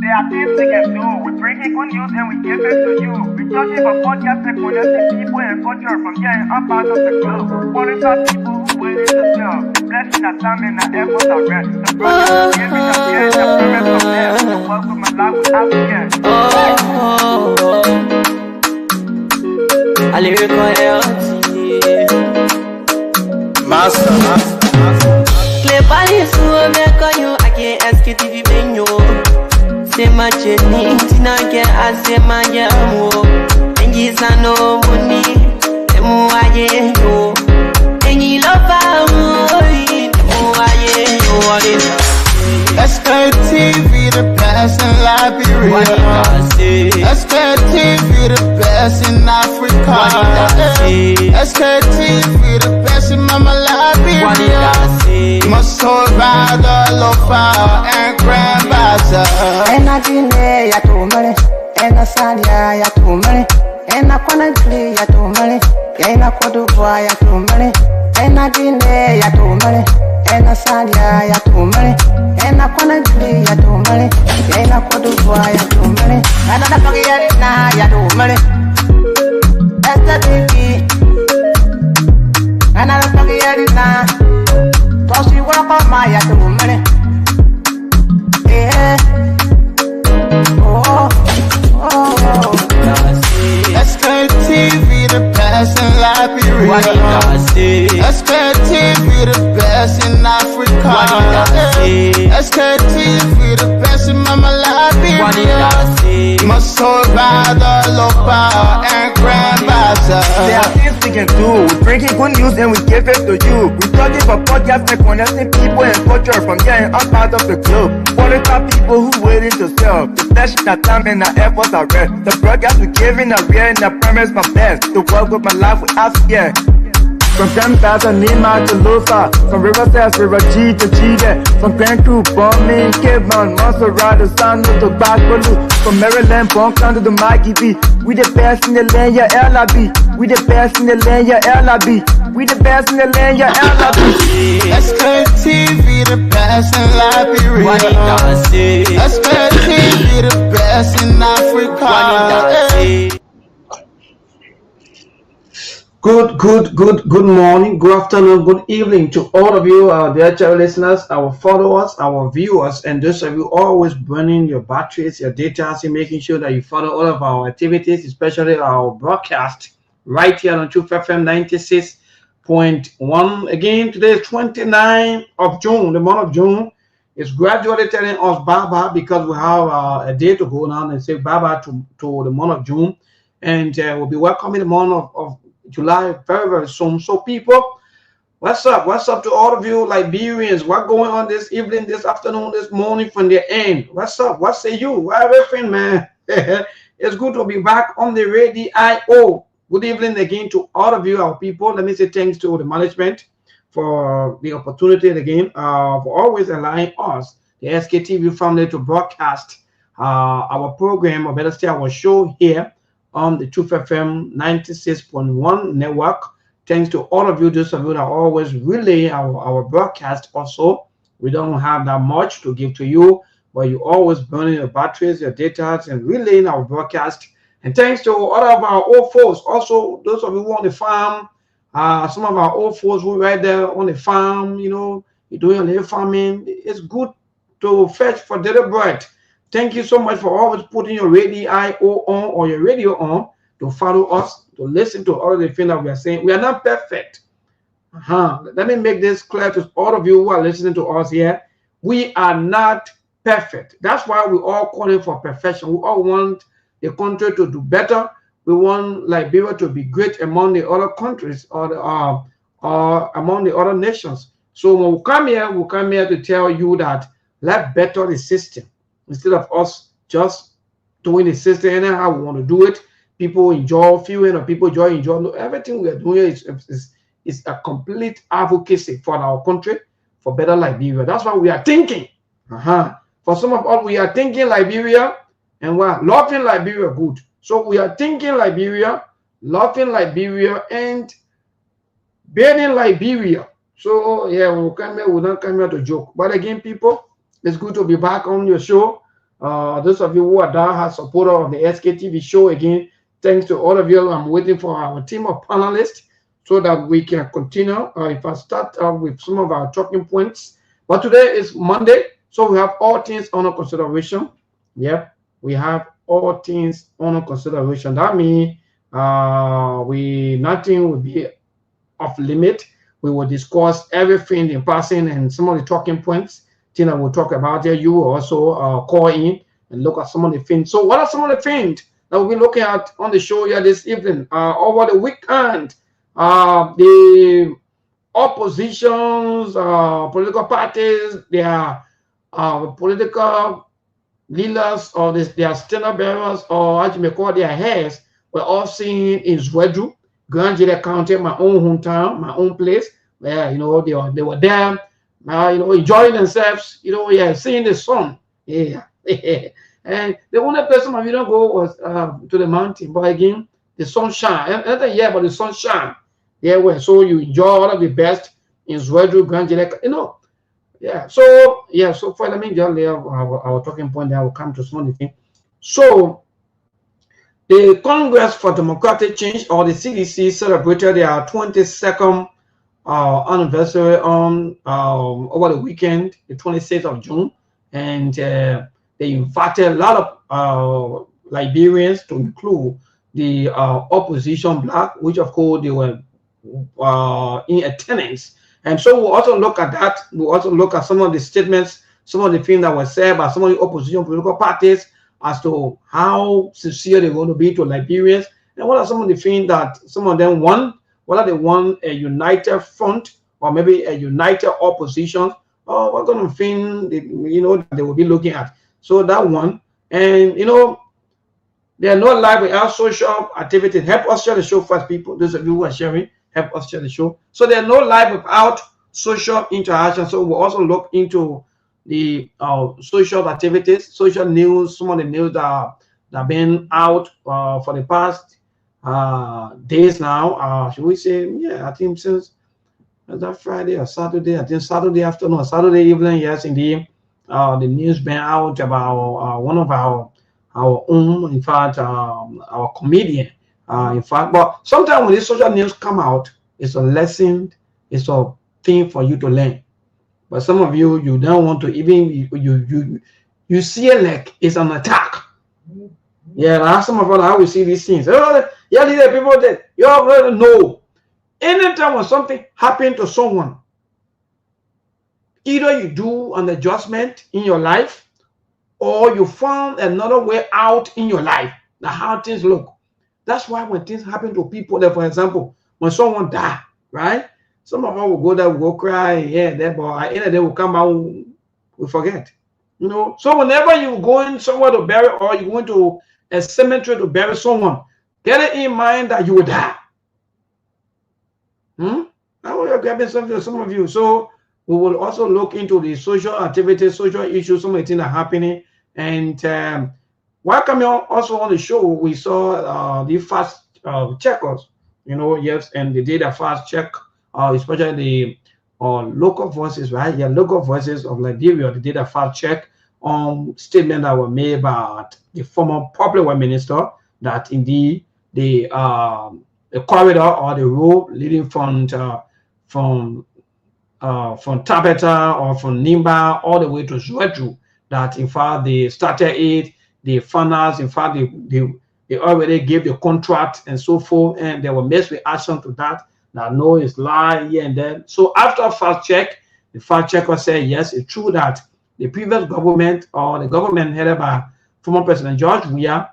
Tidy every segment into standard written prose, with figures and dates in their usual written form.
There are things we can do. We bring in good news and we give it to you. We talk about podcast and connecting people and culture from getting up out of the club. What about people who willing to sell? The blessing that time and the efforts are rest. The brothers giving us the end of premise from them. The welcome my life without again. A lyrical healthy Master. Play Paris who make on you again Sktv benyo. Say my journey tina get I say my jamo. And you no money emu aye yo. And you love emu aye yo. Sktv, the best in Liberia. Sktv, the best in Africa. Sktv, the best in Mama Liberia. Must hold by the lofa and grand bazaar. And I didn't ya to money, and I said ya to money, and I couldn't play ya to money, and I could do ya to money, and I didn't ya to money, and I said ya to money, and I couldn't play ya to money, and I could do ya to money, and I forget now ya to money. That's the baby, and I forget it now. Cause you walk on my ya to money. Yeah. Sktv, the best in Liberia. Sktv, the best in Africa. Sktv, the best in Mama Liberia. Must hold by the lofa and grand bazaar. There are things we can do. We bring in good news and we give it to you. We talking about podcast and connecting people and culture from getting up out of the club. What about people who willing to sell? The blessing that time and the efforts are rest. The broadcast we giving a real and the premise my best. The world with my life without fear. From Grandfather Nima to Lufa, from Riverside, River G to Chile, from Grand Crew, Bombing, Kidman, Montserrat, San to Bacalu, from Maryland, Bonk to the Mikey B. We the best in the land, yeah, LIB. We the best in the land, yeah, LIB. We the best in the land, yeah, LIB. Sktv, the best in Liberia. Sktv, the best in Africa. Good morning, good afternoon, good evening to all of you, our dear channel listeners, our followers, our viewers, and those of you always burning your batteries, your data, and making sure that you follow all of our activities, especially our broadcast right here on Truth FM 96.1. Again, today is 29th of June, the month of June. It's gradually telling us bye-bye because we have a day to go now and say bye-bye to the month of June. And we'll be welcoming the month of July very soon. So people, what's up to all of you Liberians? What's going on this evening, this afternoon, this morning from the end? What's up? What say you? Everything, man. It's good to be back on the radio. Good evening again to all of you, our people. Let me say thanks to the management for the opportunity again, for always allowing us, the Sktv family, to broadcast our program, or better say our show here on the Truth FM 96.1 network. Thanks to all of you, those of you that always relay our broadcast also. We don't have that much to give to you, but you always burning your batteries, your data, and relaying our broadcast. And thanks to all of our old folks, also those of you who on the farm, some of our old folks who right there on the farm, you know, you're doing a little farming. It's good to fetch for daily bread. Thank you so much for always putting your radio on or your radio on to follow us, to listen to all of the things that we are saying. We are not perfect. Let me make this clear to all of you who are listening to us here. We are not perfect. That's why we all calling for perfection. We all want the country to do better. We want Liberia to be great among the other countries or among the other nations. So when we come here to tell you that let's better the system. Instead of us just doing the system anyhow we want to do it, people enjoy feeling or people enjoy. No, everything we are doing is a complete advocacy for our country, for better Liberia. That's why we are thinking. For some of us, we are thinking Liberia and we're loving Liberia good. So we are thinking Liberia, loving Liberia, and building Liberia. So yeah, we'll not come here to joke. But again, people, it's good to be back on your show. Those of you who are diehard supporter of the SKTV show, again, thanks to all of you. I'm waiting for our team of panelists so that we can continue. If I start with some of our talking points, but today is Monday, so we have all things under consideration. Yep, we have all things under consideration. That means nothing will be off limit. We will discuss everything in passing and some of the talking points. Thing I will talk about here. You will also call in and look at some of the things. So, what are some of the things that we'll be looking at on the show here this evening? Over the weekend, the oppositions, political parties, their political leaders, or their standard bearers, or as you may call their heads, were all seen in Zwedru, Grand County, my own hometown, my own place, where they were there. Enjoying themselves, seeing the sun. Yeah. And the only place some of you don't go was to the mountain. But again, the sunshine. Another year, but the sunshine. Yeah, where so you enjoy all of the best in Zwedru, Grand Yeah. So for let me just lay our talking point there. I will come to some of the things. So the Congress for Democratic Change, or the CDC, celebrated their 22nd anniversary on over the weekend, the 26th of June, and they invited a lot of Liberians to include the opposition black, which of course they were in attendance. And so we'll also look at that. We'll also look at some of the statements, some of the things that were said by some of the opposition political parties as to how sincere they're going to be to Liberians, and what are some of the things that some of them want. Whether they want a united front or maybe a united opposition, or what kind of thing they will be looking at. So that one, and they are not live without social activity. Help us share the show first, people. Those of you who are sharing, help us share the show. So they are not live without social interaction. So we'll also look into the social activities, social news, some of the news that have been out for the past days now. Should we say, I think since that Friday or Saturday, I think Saturday afternoon or Saturday evening, yes, indeed, the news been out about one of our own, in fact, our comedian, in fact. But sometimes when the social news come out, it's a lesson, it's a thing for you to learn. But some of you don't want to even, you see it like it's an attack. Yeah, like some of us, how we see these things. Oh, yeah, these people that you already know. Anytime when something happened to someone, either you do an adjustment in your life, or you found another way out in your life. Now, how things look. That's why when things happen to people, that, for example, when someone died, right? Some of us will go there, will go cry, but at the end of the day, will come out, we forget. So whenever you go in somewhere to bury, or you go into a cemetery to bury someone, get it in mind that you will die. I will grabbing something to some of you. So we will also look into the social activities, social issues, some of the things that are happening. And while coming also on the show, we saw the fast checkers, yes, and they did a fast check, especially the local voices, right? Yeah, local voices of Liberia. They did a fast check on statements that were made by the former public works minister that indeed the corridor or the road leading from Tabeta or from Nimba all the way to Zwedru, that in fact they started it, the funders, in fact they already gave the contract and so forth, and there were mixed reaction to that. Now, no, it's lie here and there. So after fast check, the fact checker said yes, it's true that the previous government, or the government headed by former President George Weah,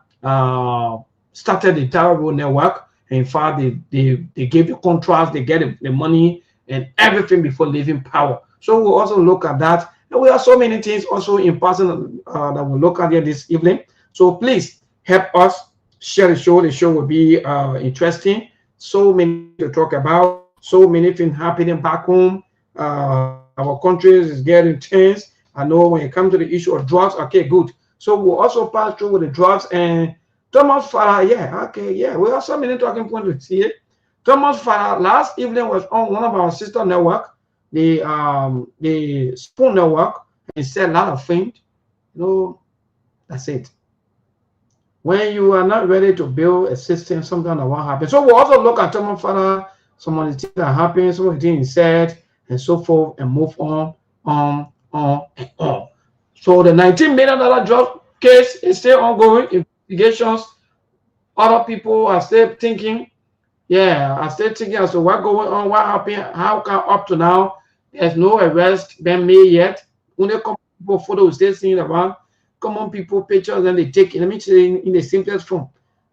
started the entire road network. In fact, they gave the contracts, they get the money and everything before leaving power. So we'll also look at that. And we have so many things also in person that we'll look at here this evening. So please help us share the show. The show will be interesting. So many to talk about, so many things happening back home. Our country is getting tense. I know when it comes to the issue of drugs, okay, good. So we'll also pass through with the drugs and Thomas Farah, we have so many talking points here. Thomas Farah last evening was on one of our sister network, the Spoon Network, and said a lot of things. That's it. When you are not ready to build a system, something that won't happen. So we also look at some father, some of the things that happen, some of the things he said, and so forth, and move on, and on. So the $19 million drug case is still ongoing. Investigations. Other people are still thinking. Yeah, I'm still thinking as to what going on, what happened, how come up to now there's no arrest been made yet. When they come people photos, still seeing around, common people pictures and they take it. Let me say in the simplest form.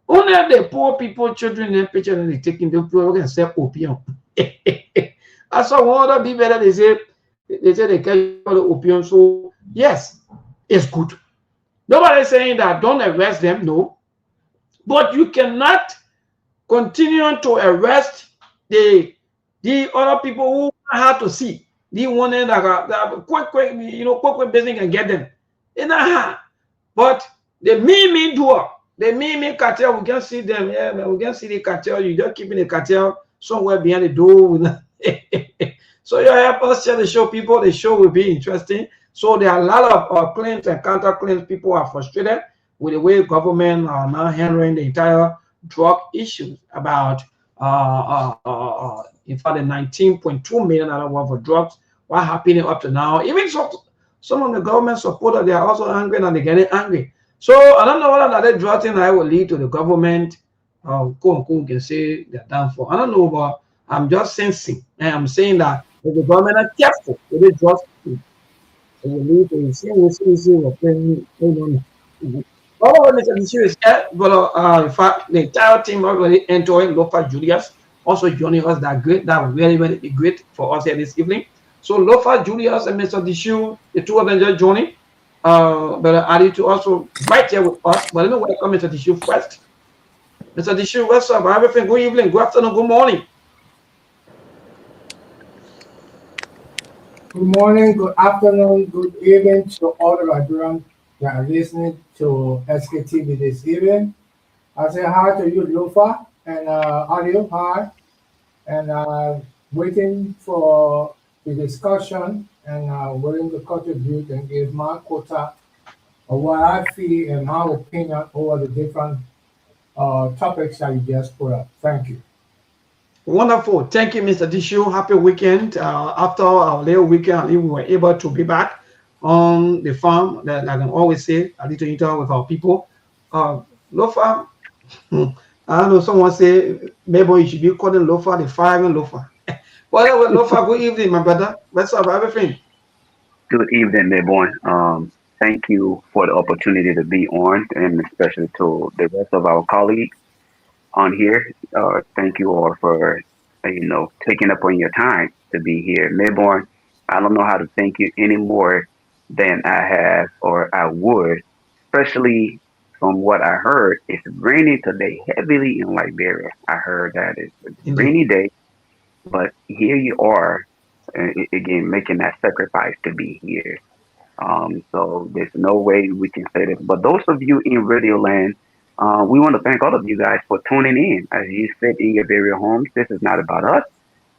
Only the poor people, children in pictures and they taking the people can sell opium. I saw one other be better. They say they catch all the opium. So yes, it's good. Nobody is saying that don't arrest them, no. But you cannot continue to arrest the other people who are hard to see. The one that are quick, quick business can get them. It's not hard. But the me doer, the me cartel, we can see them. Yeah, we can see the cartel. You just keeping the cartel somewhere behind the door. So you help us share the show, people. The show will be interesting. So there are a lot of claims and counter claims. People are frustrated with the way government are now handling the entire drug issues about in fact the $19.2 million worth of drugs. What happening up to now? Even some of the government supporters, they are also angry and they're getting angry. So I don't know whether that drug thing will lead to the government can say they're done for. I don't know, but I'm just sensing and I'm saying that if the government are careful with the drugs, it will lead to see what's going on. Oh, Mr. Issue is here, but in fact, the entire team already enjoying Lofa Julius also joining us. That great, that will really, really be great for us here this evening. So Lofa Julius and Mr. Dishu, the two of them just joining. But I need to also right here with us. But let me welcome Mr. Dishu first. Mr. Dishu, what's up? Everything? Good evening, good afternoon, good morning. Good morning, good afternoon, good evening to all the Nigerians that are listening to Sktv this evening. I say hi to you, Lofa, and Audio, hi, and waiting for the discussion and willing to contribute and give my quota of what I feel and my opinion over the different topics that you just put up. Thank you. Wonderful. Thank you, Mr. Dishu. Happy weekend. After our little weekend, we were able to be back on the farm. That I can always say, a little interact with our people. Lofa, I don't know, someone say, maybe you should be calling Lofa the fire and Lofa. Well, Lofa, good evening, my brother. What's up, everything? Good evening, everyone. Thank you for the opportunity to be on, and especially to the rest of our colleagues on here. Thank you all for taking up on your time to be here. Mayborn, I don't know how to thank you any more than I have or I would, especially from what I heard. It's raining today heavily in Liberia. I heard that it's a rainy day, but here you are again making that sacrifice to be here. So there's no way we can say this. But those of you in Radio Land, we want to thank all of you guys for tuning in. As you sit in your various homes, this is not about us.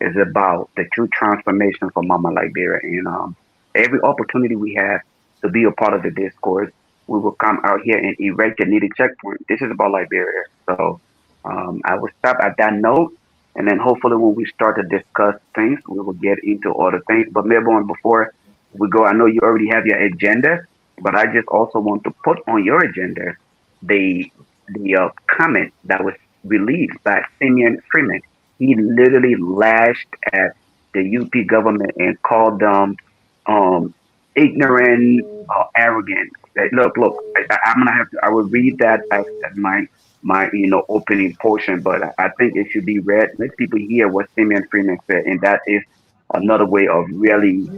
It's about the true transformation for Mama Liberia. And every opportunity we have to be a part of the discourse, we will come out here and erect the needed checkpoint. This is about Liberia. So I will stop at that note. And then hopefully when we start to discuss things, we will get into other things. But Melbourne, before we go, I know you already have your agenda, but I just also want to put on your agenda the comment that was released by Simeon Freeman. He literally lashed at the UP government and called them ignorant or arrogant. Look, I'm gonna have to. I will read that as my opening portion, but I think it should be read. Let people hear what Simeon Freeman said, and that is another way of really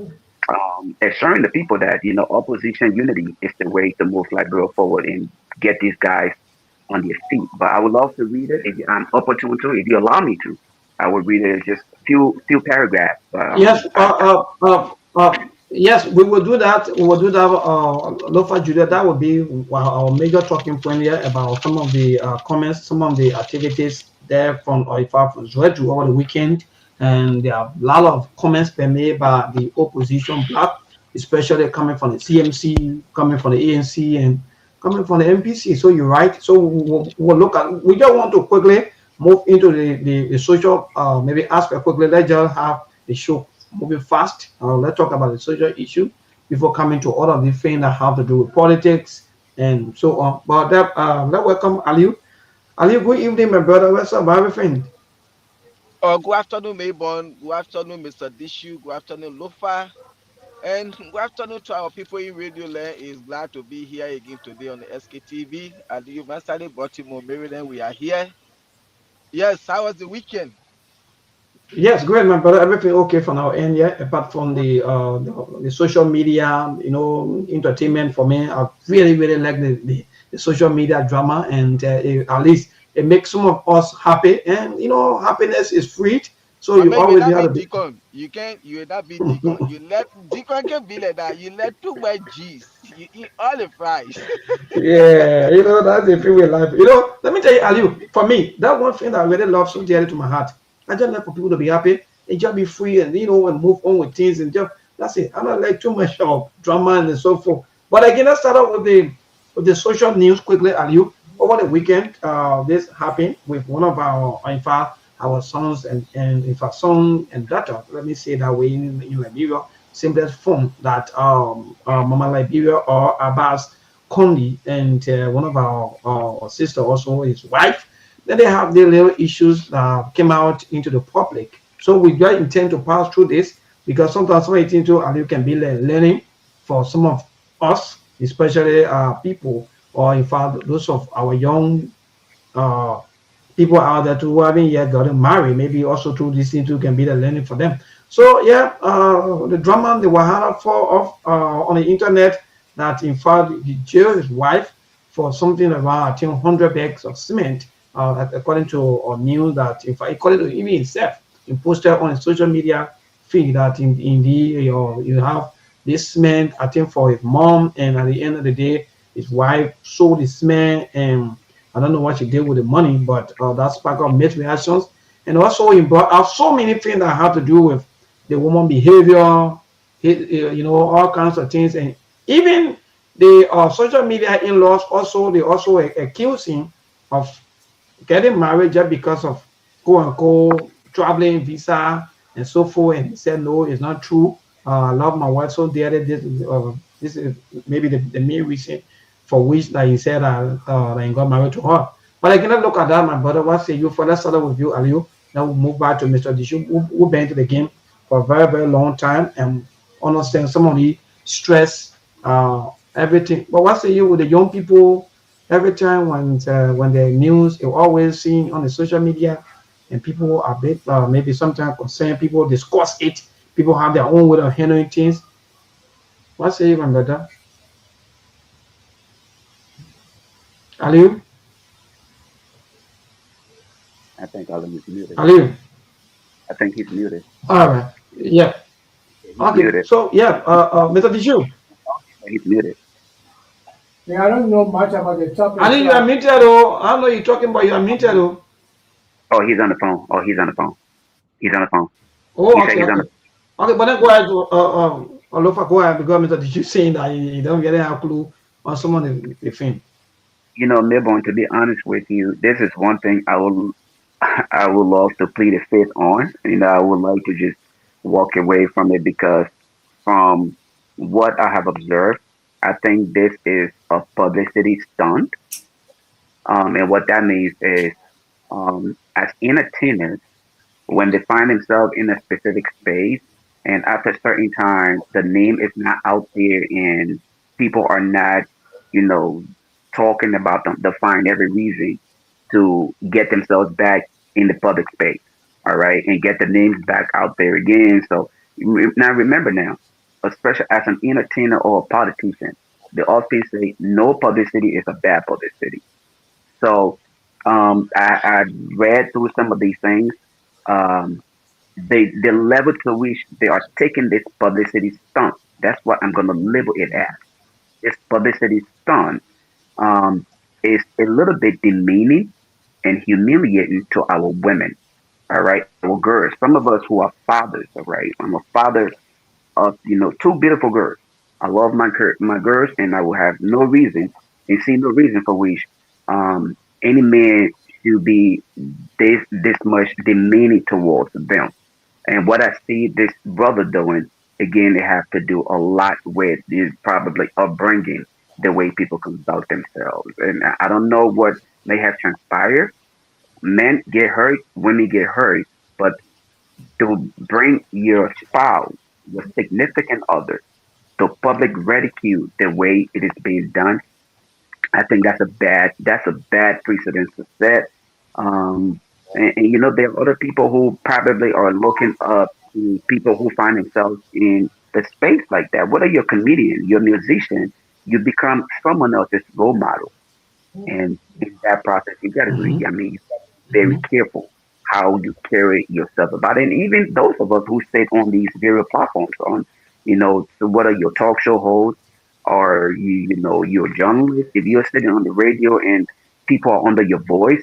assuring the people that opposition unity is the way to move Liberia forward and get these guys on their feet. But I would love to read it if I'm opportune to. If you allow me to, I would read it in just a few paragraphs. Yes, yes, we will do that. We will do that. Lofa Julia, that will be our major talking point here about some of the comments, some of the activities there from OIFA from Zwedru over the weekend. And there are a lot of comments been made by the opposition bloc, especially coming from the CMC, coming from the ANC, and coming from the MPC. So you're right. So we'll look at. We just want to quickly move into the social maybe aspect quickly. Let's just have the show moving fast. Let's talk about the social issue before coming to all of the things that have to do with politics and so on. But that let's welcome Aliu. Aliu, good evening, my brother. What's up? Everything. Good afternoon, Maybon. Good afternoon, Mr. Dishu. Good afternoon, Lofa. And good afternoon to our people in Radio Land. Is glad to be here again today on the SKTV at the University of Baltimore, Maryland. We are here. Yes, how was the weekend? Yes, great, my brother. Everything okay from our end, yeah. Apart from the social media, entertainment for me, I really really like the social media drama, and at least it makes some of us happy. And happiness is free, so I you mean, you will always not have be to be. Deacon. You will not be Deacon. You let Deacon can be like that. You let too much G's. You eat all the fries. Yeah, that's the thing with life. Let me tell you, Aliu, for me, that one thing that I really love so dearly to my heart. I just like for people to be happy and just be free and and move on with things and just that's it. I don't like too much of drama and so forth. But again, let's start off with the social news quickly, Aliu. Over the weekend, this happened with one of our, in fact, our sons and in fact son and daughter. Let me say that way in Liberia. Simplest phone that Mama Liberia or Abbas Condi and one of our sister, also his wife. Then they have their little issues that came out into the public. So we just intend to pass through this because sometimes some things too, and you can be learning for some of us, especially people, or in fact those of our young uh, people out there who haven't yet gotten married. Maybe also through this thing too can be the learning for them. So yeah, the drama, the wahala for of on the internet that in fact he jailed his wife for something around I think 100 bags of cement, according to news that in fact according to even himself, he posted on his social media feed that in the you have this cement I think for his mom, and at the end of the day, his wife sold the cement and I don't know what she did with the money, but that sparked up mixed reactions. And also, he brought out so many things that have to do with the woman behavior, all kinds of things. And even the social media in-laws also, they also accuse him of getting married just because of quote unquote traveling visa and so forth. And he said, no, it's not true. I love my wife so dearly. This is maybe the main reason for which that he said that he got married to her. But I cannot look at that, my brother. What say you for? Let's start with you, Aliu. Then we'll move back to Mr. Dishu, who been to the game for a very, very long time and understand some of the stress, everything. But what say you with the young people? Every time when the news, you always seen on the social media, and people are bit maybe sometimes concerned. People discuss it. People have their own way of handling things. What say you, my brother? Aliu? I think Alan is muted. Aliu? I think he's muted. All right. Yeah. He's Okay. muted. So yeah, Mr. Dishu. He's muted. Yeah, I don't know much about the topic. Ali, you are muted. Oh, I know you're talking, but you are muted. Oh, Oh, he's on the phone. Oh, he's on the phone. He's on the phone. He oh said okay, he's on the. okay. Okay, but then go ahead. Alofa, go ahead because Mr. Dishu saying that you don't really have a clue on someone the thing. Milborn, to be honest with you, this is one thing I would love to plead the fifth on. I would like to just walk away from it because from what I have observed, I think this is a publicity stunt. And what that means is, as entertainers, when they find themselves in a specific space, and after a certain time, the name is not out there and people are not, you know, talking about them, they find every reason to get themselves back in the public space, all right, and get the names back out there again. So now remember now, especially as an entertainer or a politician, they often say no publicity is a bad publicity. So I read through some of these things. Um, the level to which they are taking this publicity stunt. That's what I'm going to label it as. This publicity stunt um, is a little bit demeaning and humiliating to our women. All right, our girls. Some of us who are fathers. All right, I'm a father of two beautiful girls. I love my girls, and I will have no reason and see no reason for which any man should be this much demeaning towards them. And what I see this brother doing, again, it has to do a lot with is probably upbringing, the way people conduct themselves. And I don't know what may have transpired. Men get hurt, women get hurt, but to bring your spouse, your significant other, to public ridicule the way it is being done, I think that's a bad precedent to set. And there are other people who probably are looking up to people who find themselves in the space like that. Whether you're a comedian, you're a musician, you become someone else's role model. And in that process, you got to be, Mm-hmm. I mean, you got to be very careful how you carry yourself about it. And even those of us who sit on these various platforms, so whether you're a talk show host or you're a journalist, if you're sitting on the radio and people are under your voice,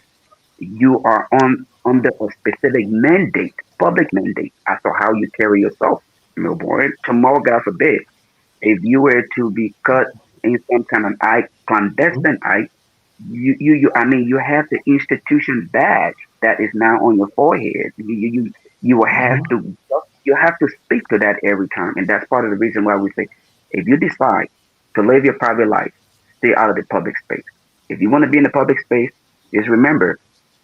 you are under a specific mandate, public mandate, as to how you carry yourself. Boy, tomorrow, God forbid, if you were to be cut in some kind of act, clandestine act, I mean, you have the institution badge that is now on your forehead. You will have Mm-hmm. to speak to that every time, and that's part of the reason why we say, if you decide to live your private life, stay out of the public space. If you want to be in the public space, just remember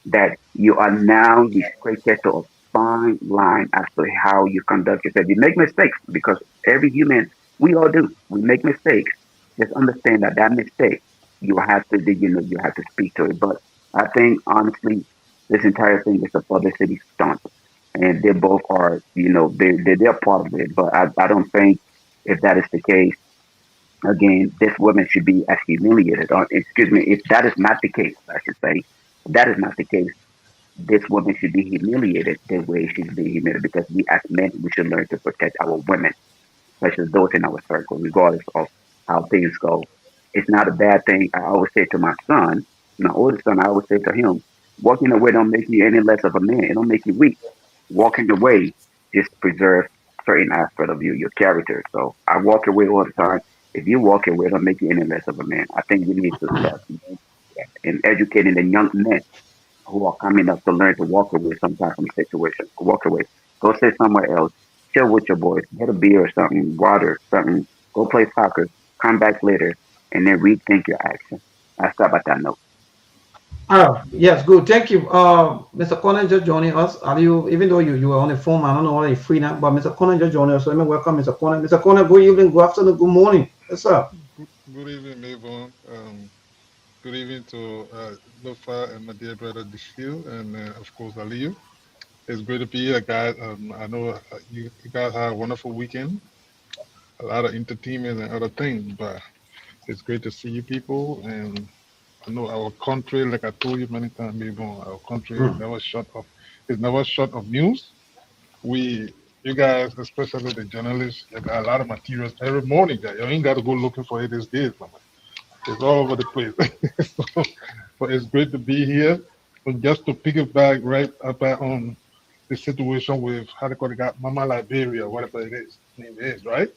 that you are now restricted to a fine line as to how you conduct yourself. You make mistakes because every human, we all do. We make mistakes. Just understand that mistake, you have to speak to it. But I think honestly, this entire thing is a publicity stunt, and they both are, they're part of it. But I don't think if that is the case, again, this woman should be as humiliated. Or excuse me, if that is not the case, I should say, if that is not the case, this woman should be humiliated the way she's being humiliated because we as men, we should learn to protect our women, especially those in our circle, regardless of how things go. It's not a bad thing. I always say to my son, my oldest son, I always say to him, walking away don't make you any less of a man. It don't make you weak. Walking away just preserve certain aspect of you, your character. So I walk away all the time. If you walk away, it don't make you any less of a man. I think we need to start in educating the young men who are coming up to learn to walk away sometimes from situations. Walk away. Go sit somewhere else. Chill with your boys. Get a beer or something, water, something. Go play soccer. Come back later and then rethink your action. I stop at that note. Yes, good. Thank you. Mr. Conan just joining us. Are you, even though you were on the phone, I don't know whether you're free now, but Mr. Conan just joining us. So let me welcome Mr. Conan. Mr. Conan, good evening, good afternoon, good morning. Yes, sir. Good evening, Mabon. Good evening to Lofa and my dear brother Dishil, and of course Aliyu. It's great to be here, guys. I know you guys had a wonderful weekend, a lot of entertainment and other things, but it's great to see you people. And I know our country, like I told you many times, Mabon, our country is Mm. never short of news. You guys, especially the journalists, you got a lot of materials every morning. That you ain't got to go looking for it these days, man. It's all over the place. So, but it's great to be here. And just to piggyback right up on the situation with how they call it, got Mama Liberia, whatever it is, name is, right?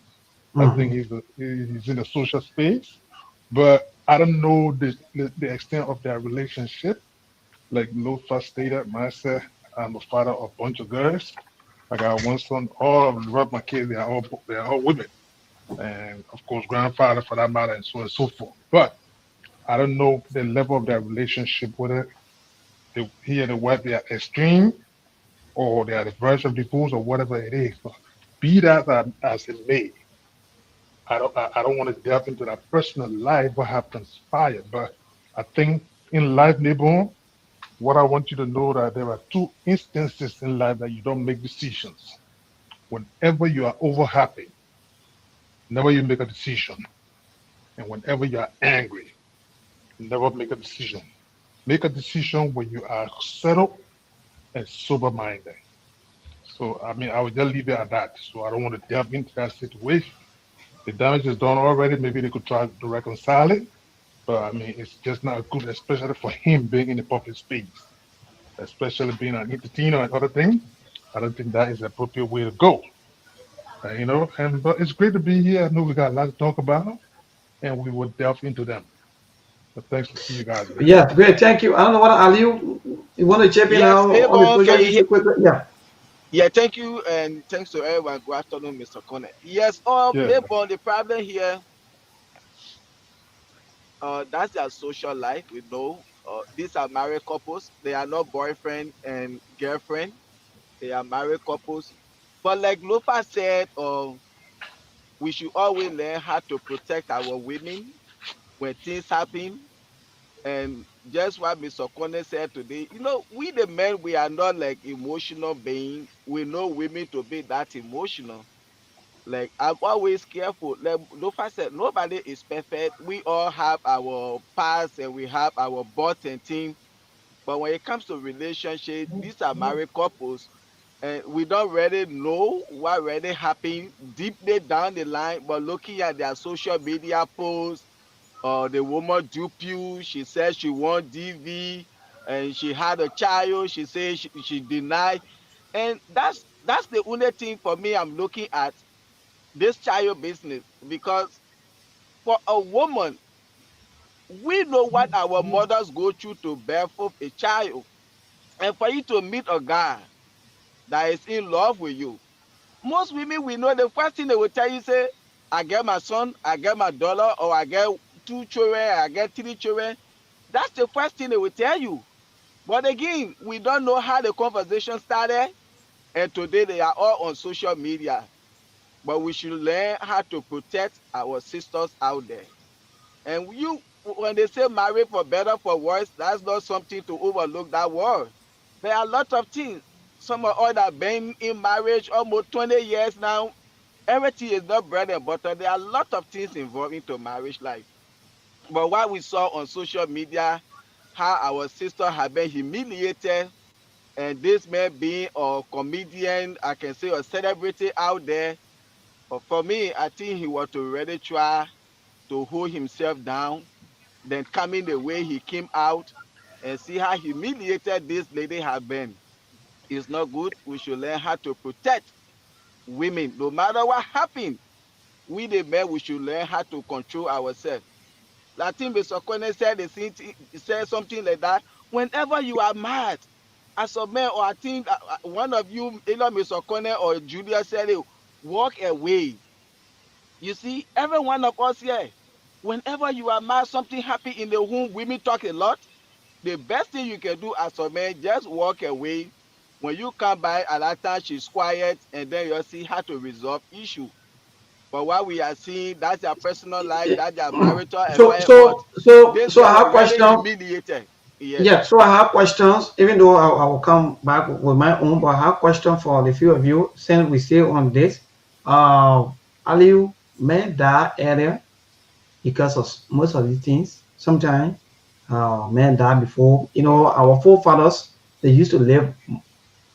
I think Mm. he's in a social space, but I don't know the extent of their relationship. Like Lofa stated, myself, I'm a father of a bunch of girls. I got one son. All of my kids, they are all women, and of course, grandfather for that matter, and so on and so forth. But I don't know the level of their relationship, whether he and the wife they are extreme or they are the verge of divorce or whatever it is. But be that as it may, I don't want to delve into that personal life, what have transpired. But I think in life, neighbor, what I want you to know that there are two instances in life that you don't make decisions. Whenever you are over happy, never you make a decision. And whenever you are angry, never make a decision. Make a decision when you are settled and sober minded. So, I mean, I would just leave it at that. So, I don't want to delve into that situation. The damage is done already. Maybe they could try to reconcile it. But, I mean, it's just not good, especially for him being in the public space, especially being an entertainer and other things. I don't think that is the appropriate way to go. But it's great to be here. I know we got a lot to talk about, and we will delve into them. But thanks to you guys, man. Yeah, great. Thank you. I don't know what Ali, you want to chip in Yes, now on the Maybon, social can you hear? issue quickly? Yeah. Yeah, thank you, and thanks to everyone. Good afternoon, Mr. Connor. Yes, Yeah, Maybon, the problem here, that's their social life. We know, these are married couples. They are not boyfriend and girlfriend. They are married couples. But like Lofa said, we should always learn how to protect our women when things happen. And just what Mr. Connor said today, we the men, we are not like emotional being. We know women to be that emotional. Like, I'm always careful. Like Lofa said, nobody is perfect. We all have our past and we have our bots and things. But when it comes to relationship, these are married couples, and we don't really know what really happened deeply down the line. But looking at their social media posts, the woman dupe you. She said she want DV, and she had a child. She said she denied, and that's the only thing for me. I'm looking at this child business, because for a woman, we know what our mothers go through to bear forth a child, and for you to meet a guy that is in love with you, most women, we know the first thing they will tell you, say, I get my son, I get my daughter, or I get 2 children, I get 3 children. That's the first thing they will tell you. But again, we don't know how the conversation started, and today they are all on social media. But we should learn how to protect our sisters out there. And when they say marry for better, for worse, that's not something to overlook that word. There are a lot of things. Some of us that been in marriage almost 20 years now. Everything is not bread and butter. There are a lot of things involved into marriage life. But what we saw on social media, how our sister have been humiliated, and this man being a comedian, I can say a celebrity out there. But for me, I think he was to really try to hold himself down, then coming the way he came out, and see how humiliated this lady have been. It's not good. We should learn how to protect women, no matter what happened. We the men, we should learn how to control ourselves. I think Mr. Kone said said something like that. Whenever you are mad as a man, or I think one of you, either Mr. Kone or Julia said it, walk away. You see, every one of us here, whenever you are mad, something happen in the home, women talk a lot. The best thing you can do as a man, just walk away. When you come by at that time, she's quiet, and then you'll see how to resolve issue. But what we are seeing, that's their personal life, that's their marital So, affair. But so, so, this so girl I have was really questions. humiliated. Yes. Yeah, so I have questions, even though I will come back with my own, but I have questions for the few of you since we stay on this. Aliu, men die earlier because of most of these things. Sometimes men die before. Our forefathers, they used to live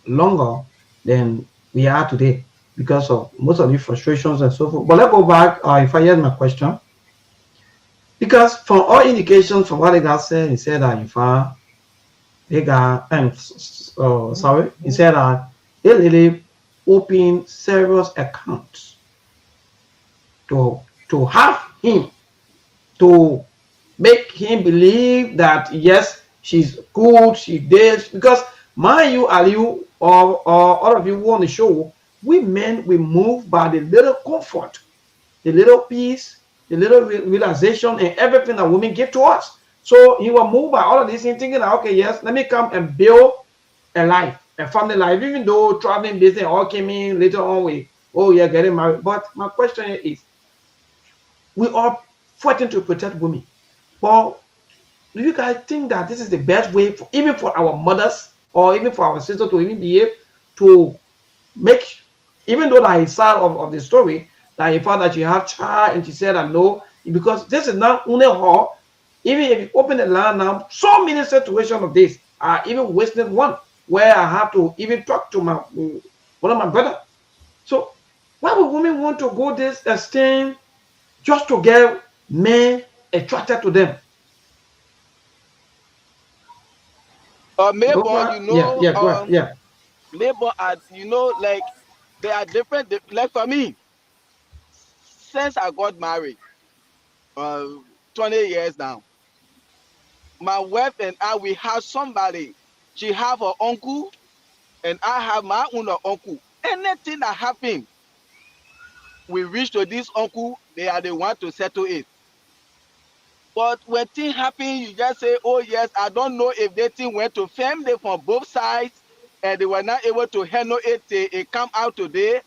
longer than we are today because of most of the frustrations and so forth. But let's go back. If I hear my question, because from all indications from what the guy said, he said that if they got, sorry, he said that they really open serious accounts to have him, to make him believe that yes, she's good, she did. Because mind you, are you or all of you who on the show, we men, we move by the little comfort, the little peace, the little realization, and everything that women give to us. So he was moved by all of this and thinking that, okay, yes, let me come and build a life, a family life, even though traveling business all came in later on with, oh yeah, getting married. But my question is, we are fighting to protect women. But do you guys think that this is the best way, for, even for our mothers or even for our sisters, to even be able to make, even though that is side of the story, that he found that she have child and she said that no, because this is not only her. Even if you open the line now, so many situations of this are even wasted one where I have to even talk to my one of my brother. So why would women want to go this extent just to get men attracted to them? Maybon, Over, yeah, yeah, go ahead, yeah. Maybon, like, they are different. Like for me, since I got married, uh, 20 years now, My wife and I, we have somebody. She have her uncle, and I have my own uncle. Anything that happen, we reach to this uncle. They are the one to settle it. But when things happen, you just say, "Oh yes, I don't know if the thing went to family from both sides, and they were not able to handle it. It come out today.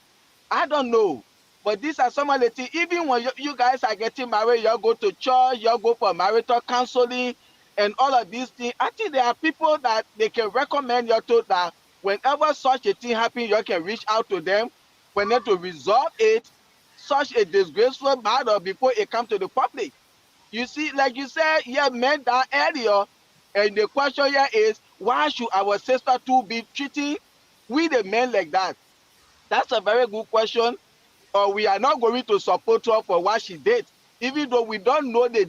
I don't know." But these are some of the things. Even when you guys are getting married, you go to church, you go for marital counseling, and all of these things. I think there are people that they can recommend you to that. Whenever such a thing happens, you can reach out to them for them to resolve it, such a disgraceful matter before it comes to the public. You see, like you said, yeah, men that earlier, and the question here is, why should our sister too be treating we the men like that? That's a very good question. Or we are not going to support her for what she did, even though we don't know the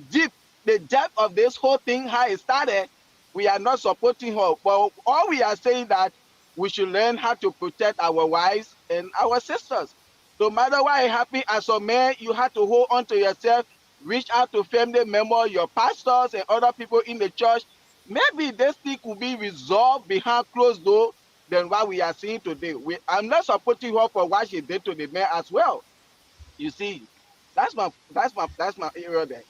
depth of this whole thing, how it started. We are not supporting her, but all we are saying that we should learn how to protect our wives and our sisters. No matter what happens, as a man, you have to hold on to yourself, reach out to family members, your pastors, and other people in the church. Maybe this thing could be resolved behind closed door than what we are seeing today. I'm not supporting her for what she did to the man as well. You see, that's my area there.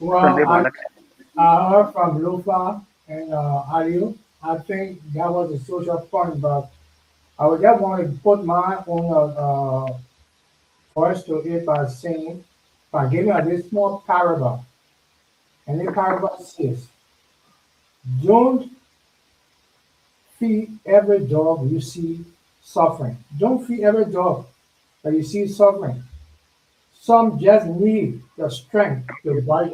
So Well, Lebon, I heard from Lufa and Aliu. I think that was a social point, but I would just want to put my own voice to it by saying, by giving a this small parable. And the parable says, don't feed every dog you see suffering. Don't feed every dog that you see suffering. Some just need the strength to bite.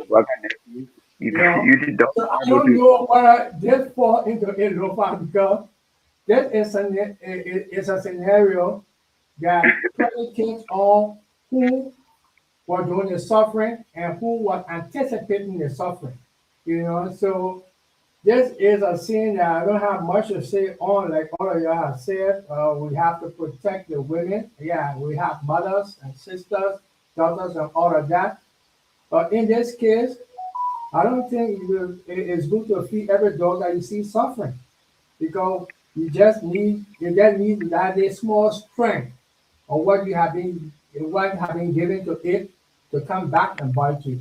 you You know, you did don't so I go don't to know whether this fall into a lofa because that is a scenario that predicates on who was doing the suffering and who was anticipating the suffering. You know, so this is a scene that I don't have much to say on, like all of you have said. We have to protect the women. Yeah, we have mothers and sisters, daughters, and all of that. But in this case, I don't think it's good to feed every dog that you see suffering because you just need that small strength of what have been given to it to come back and bite you.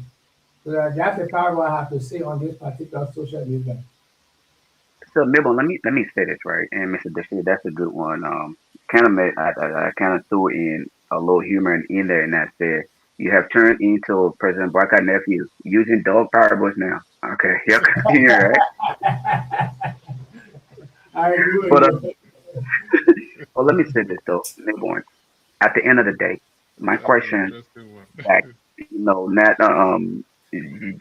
So that's the power I have to say on this particular social event. so Lebon, let me say this right, and Mr. Deshea, that's a good one. Kind of made I kind of threw in a little humor in there, and that said you have turned into President Barker nephew using dog parables now. Okay, here, here, right? I agree with But you. well, let me say this though, Lebon. At the end of the day, my That's an question interesting one. back, not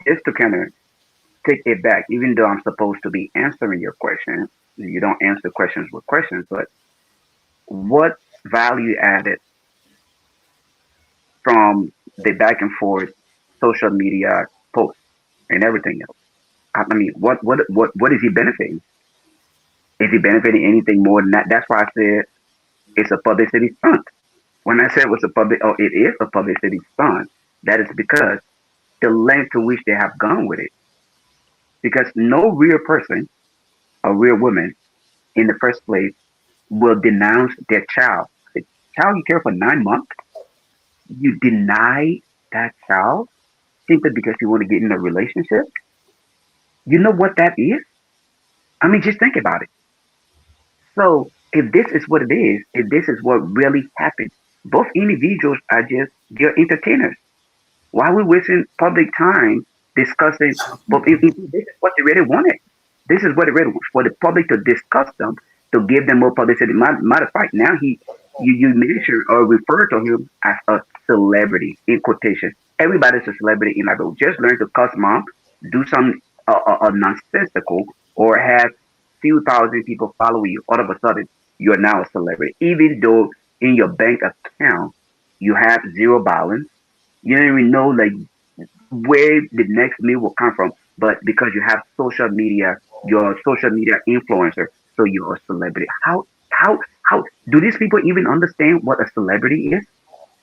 just to kind of take it back, even though I'm supposed to be answering your question, you don't answer questions with questions, but what value added from the back and forth social media posts and everything else? I mean, what is he benefiting? Is he benefiting anything more than that? That's why I said it's a publicity stunt. When I said it was it is a publicity stunt, that is because the length to which they have gone with it. Because no real person, a real woman, in the first place, will denounce their child. The child you care for 9 months, you deny that child simply because you want to get in a relationship. You know what that is? I mean, just think about it. So, if this is what it is, if this is what really happened, both individuals are just they're entertainers. Why are we wasting public time discussing? But if this is what they really wanted, this is what they really want for the public to discuss them, to give them more publicity. Matter of fact, now you mention or refer to him as a celebrity in quotation. Everybody's a celebrity in that. Just learn to cuss mom, do some nonsensical, or have few thousand people follow you. All of a sudden, you are now a celebrity, even though in your bank account you have zero balance. You don't even know like where the next meal will come from, but because you have social media, you're a social media influencer, so you're a celebrity. How do these people even understand what a celebrity is?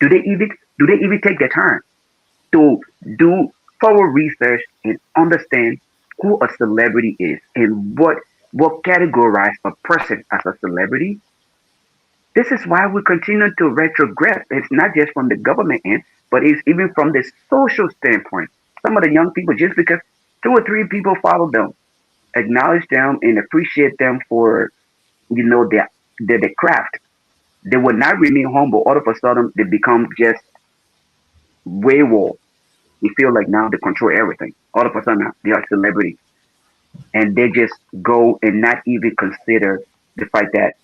Do they even do they even take the time to do thorough research and understand? who a celebrity is and what categorize a person as a celebrity. This is why we continue to retrogress. It's not just from the government end, but it's even from the social standpoint. Some of the young people, just because two or three people follow them, acknowledge them and appreciate them for their craft, they will not remain humble. All of a sudden, they become just wayward. They feel like now they control everything. All of a sudden, they are celebrities, and they just go and not even consider the fact that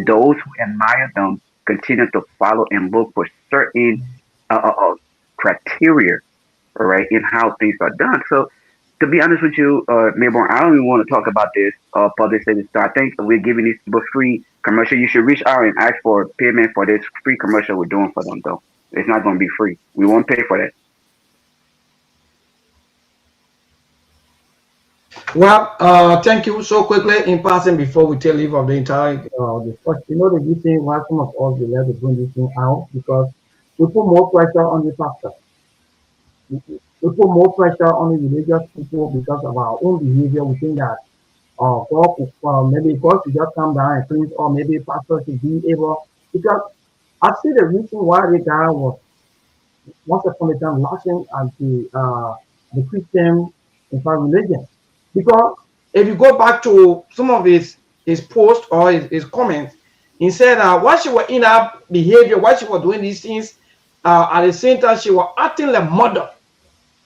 those who admire them continue to follow and look for certain criteria, all right, in how things are done. So, to be honest with you, Mayborn, I don't even want to talk about this publicity. So I think we're giving these people free commercial. You should reach out and ask for payment for this free commercial we're doing for them, though. It's not going to be free. We won't pay for that. Well, thank you. So quickly in passing before we take leave of the entire discussion, the reason why some of us we like to bring this thing out because we put more pressure on the pastor. We put more pressure on the religious people because of our own behavior. We think that maybe God should just come down and cleanse, or maybe pastor should be able. Because I see the reason why the guy was once upon a time lashing at the Christian religion. Because if you go back to some of his posts or his comments, he said while she was in her behavior, while she was doing these things, at the same time she was acting like mother,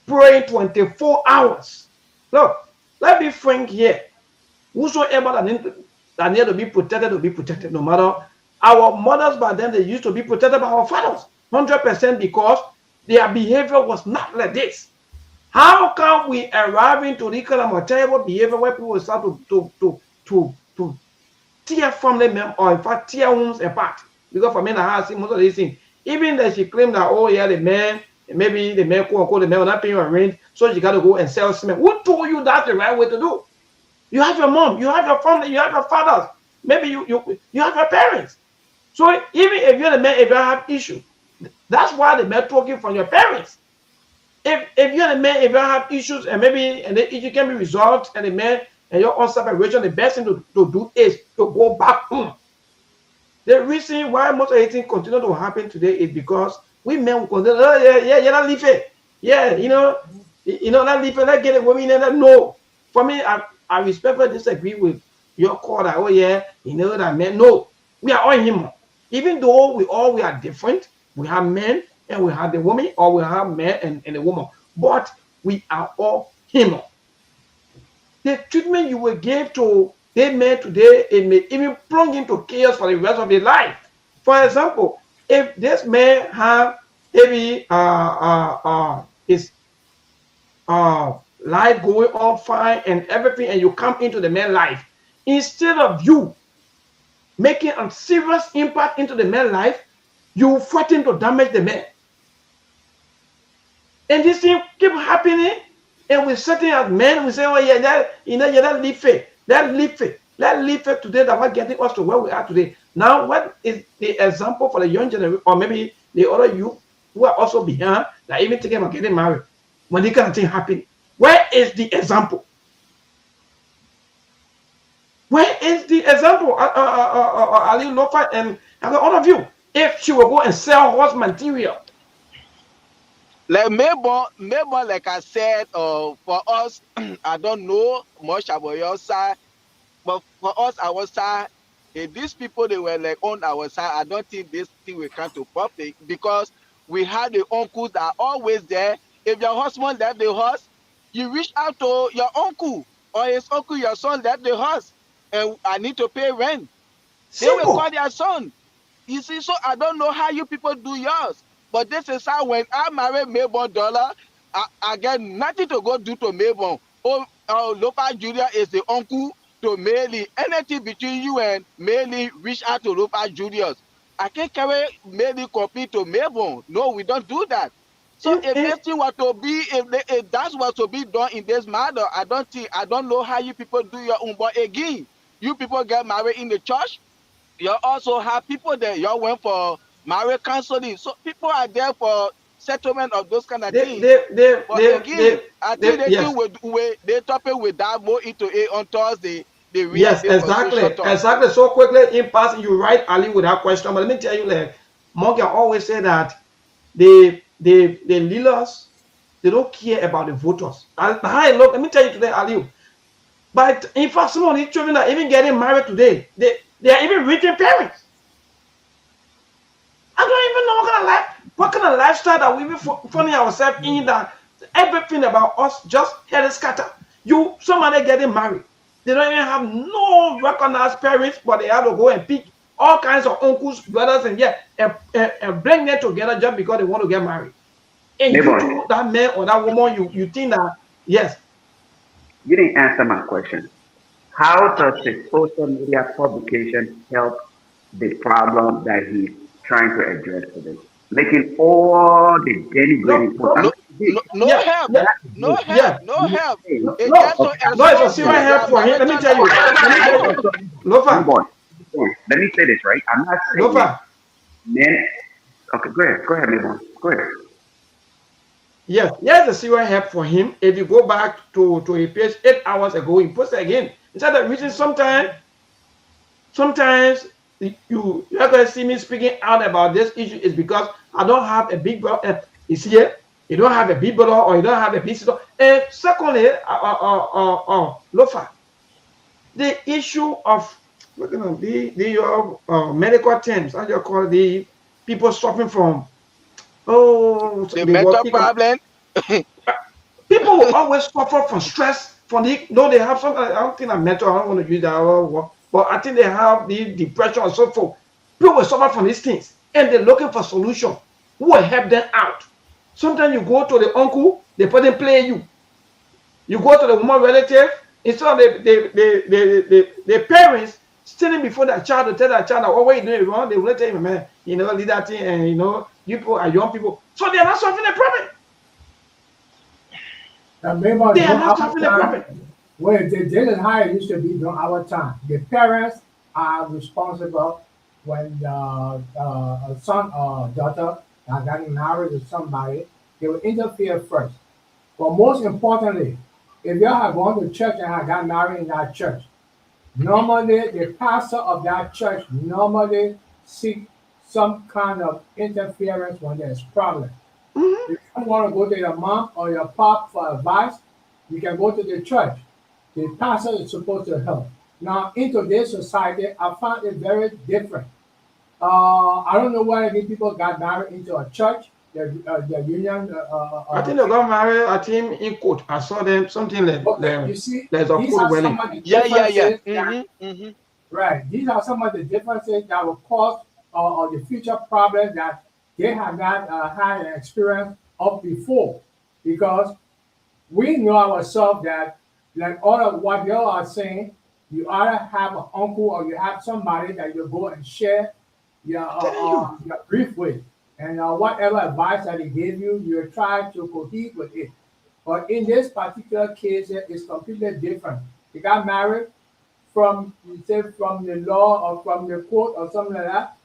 praying 24 hours. Look, let's be frank here. Whosoever that need to be protected, no matter. Our mothers by then, they used to be protected by our fathers, 100%, because their behavior was not like this. How can we arrive into this kind of terrible behavior where people start to tear family members, or in fact tear homes apart? Because for me, I have seen most of these things. Even that she claimed that, oh yeah, the man, maybe the man, quote unquote, the man will not pay your rent, so you got to go and sell cement. Who told you that's the right way to do? You have your mom, you have your family, you have your fathers, maybe you have your parents. So even if you're the man, if you have issues, that's why the man talking from your parents. If you're the man, if you have issues and maybe the issue can be resolved, and the man and your own separation, the best thing to do is to go back home. The reason why most of the things continue to happen today is because we men will continue, oh yeah, not leave it. Yeah, not leave it, let's get a woman and no. For me, I respectfully disagree with your call that, oh yeah, that men. No, we are all human. Even though we are different, we have men and we have the woman, or we have men and the woman, but we are all human. The treatment you will give to the men today, it may even plunge into chaos for the rest of their life. For example, if this man have maybe his life going on fine and everything, and you come into the man's life, instead of you making a serious impact into the man's life, you threaten to damage the man. And this thing keep happening, and we're sitting as men, we say, oh yeah, that live it, that live it today, that what getting us to where we are today. Now, what is the example for the young generation, or maybe the other youth who are also behind, that even thinking about getting married, when this kind of thing happen? Where is the example? Where is the example? Ali Lofa and all of you, if she will go and sell horse material. Like maybe, like I said, for us, I don't know much about your side, but for us, our side, if these people they were like on our side, I don't think this thing will come to profit, because we had the uncles that are always there. If your husband left the house, you reach out to your uncle, or his uncle, your son left the house, and I need to pay rent. Simple. They will call their son. You see, so I don't know how you people do yours. But this is how when I marry Mayborn Dollar, I get nothing to go do to Mayborn. Lofa Junior is the uncle to Meili. Anything between you and Meili, reach out to Lofa Juniors. I can't carry Meili copy to Mayborn. No, we don't do that. So if anything were to be, if that's what to be done in this matter, I don't know how you people do your own. But again, you people get married in the church. You also have people there. You went for marriage counseling. So people are there for settlement of those kind of they, things. they, they, But they, again, I think they yes. do with they topic with that more into it on Thursday. The real Yes, day for exactly, social talk. exactly. So quickly in passing, you right, Ali, with that question. But let me tell you, like Morgan always say that the leaders, they don't care about the voters. And how I look, let me tell you today, Ali. But in fact, some of these children are even getting married today. They are even reaching parents. I don't even know what kind of lifestyle that we be finding ourselves in, that everything about us just head scatter. Somebody getting married. They don't even have no recognized parents, but they have to go and pick all kinds of uncles, brothers, and bring them together just because they want to get married. And you Mayborn, too, that man or that woman, you think that, yes. you didn't answer my question. How does the social media publication help the problem that he's trying to address today? Making all the No, denigrating posts. I no, mean, No, this, no yeah, help, yeah, that's no good. help, yeah. no You help. say, It No, just to okay, no, it's a expose serious help their for him. Let me marital tell you. life. Lofa, Mayborn, let me say this, right? I'm not saying Lofa. men. Okay, go ahead, Mayborn. Go ahead. Yes, yes, the serious help for him. If you go back to a page 8 hours ago, he posted again. He said the reason sometimes you're going to see me speaking out about this issue is because I don't have a big brother. Is here. You don't have a big brother or you don't have a big sister. And secondly, Lofa, the issue of medical terms, how do you call it, the people suffering from The the mental what problem. people will always suffer from stress. From no, they have some. I don't think I'm mental. I don't want to use that word, but I think they have the depression and so forth. People will suffer from these things, and they're looking for solution. Who will help them out? Sometimes you go to the uncle, they put them play you. You go to the woman relative, instead of the parents standing before that child to tell that child that, oh, what you doing wrong, they will tell you, man, leave that thing, and you people are young people, so they are not solving the problem. Remember, They are during not our solving the problem. time, when this is how it used to be during our time. The parents are responsible when a son or daughter are getting married to somebody, they will interfere first. But most importantly, if you have gone to church and have got married in that church, normally the pastor of that church normally seek some kind of interference when there's problem. Mhm. If you want to go to your mom or your pop for advice, you can go to the church. The pastor is supposed to help. Now, in today's society, I find it very different. I don't know why these people got married into a church, the union. I think they got married. I think in court. I saw them something Okay, you see, there's a these court are some wedding. of the Yeah. differences that, Mm-hmm. right, these are some of the differences that will cause or the future problems that they have not had an experience of before. Because we know ourselves that, like all of what you all are saying, you either have an uncle or you have somebody that you go and share I'm telling you. your brief with. And whatever advice that he gave you, you try to cohere with it. But in this particular case, it's completely different. He got married from, you say, from the law or from the court or something like that.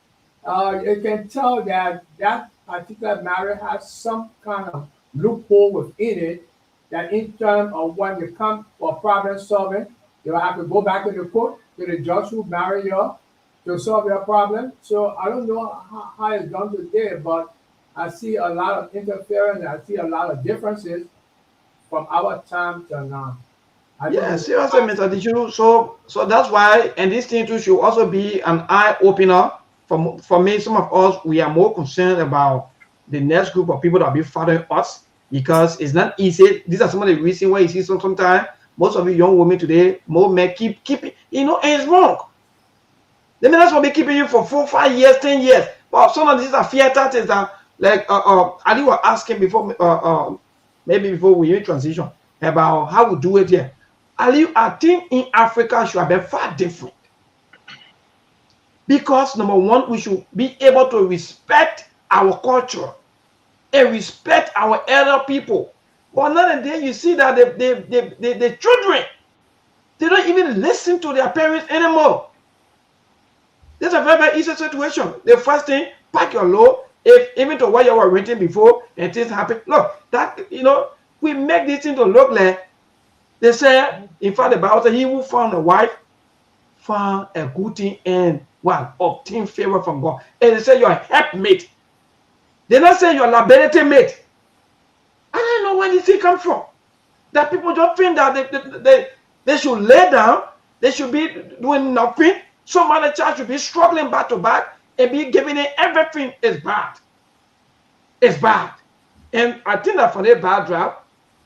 You can tell that that particular marriage has some kind of loophole within it that in terms of when you come for problem solving, you will have to go back to the court, to the judge who married you to solve your problem. So I don't know how it's done today, but I see a lot of interference. I see a lot of differences from our time to now. I think Yeah, it's seriously, Mr. Dichu. So that's why, and this thing too should also be an eye opener for me. Some of us, we are more concerned about the next group of people that will be following us, because it's not easy. These are some of the reasons why you see sometimes most of you young women today, more men keep it, and it's wrong. The men will be keeping you for 4, 5 years, 10 years. But some of these are fear tactics that, like Ali was asking before, maybe before we transition, about how we do it here. Ali, I think in Africa should have been far different, because number one, we should be able to respect our culture and respect our elder people. But nowadays, you see that the children, they don't even listen to their parents anymore. This is a very, very easy situation. The first thing, pack your load, If even to what you were renting before and things happen, look, that we make this thing to look like they say, in fact, the Bible says, he who found a wife found a good thing and what obtain favor from God. And they say you're a helpmate. They not say you're a liability mate. I don't know where this thing come from. That people just think that they should lay down, they should be doing nothing. Some other child should be struggling back to back and be giving it everything is bad. It's bad. And I think that for the bad draft,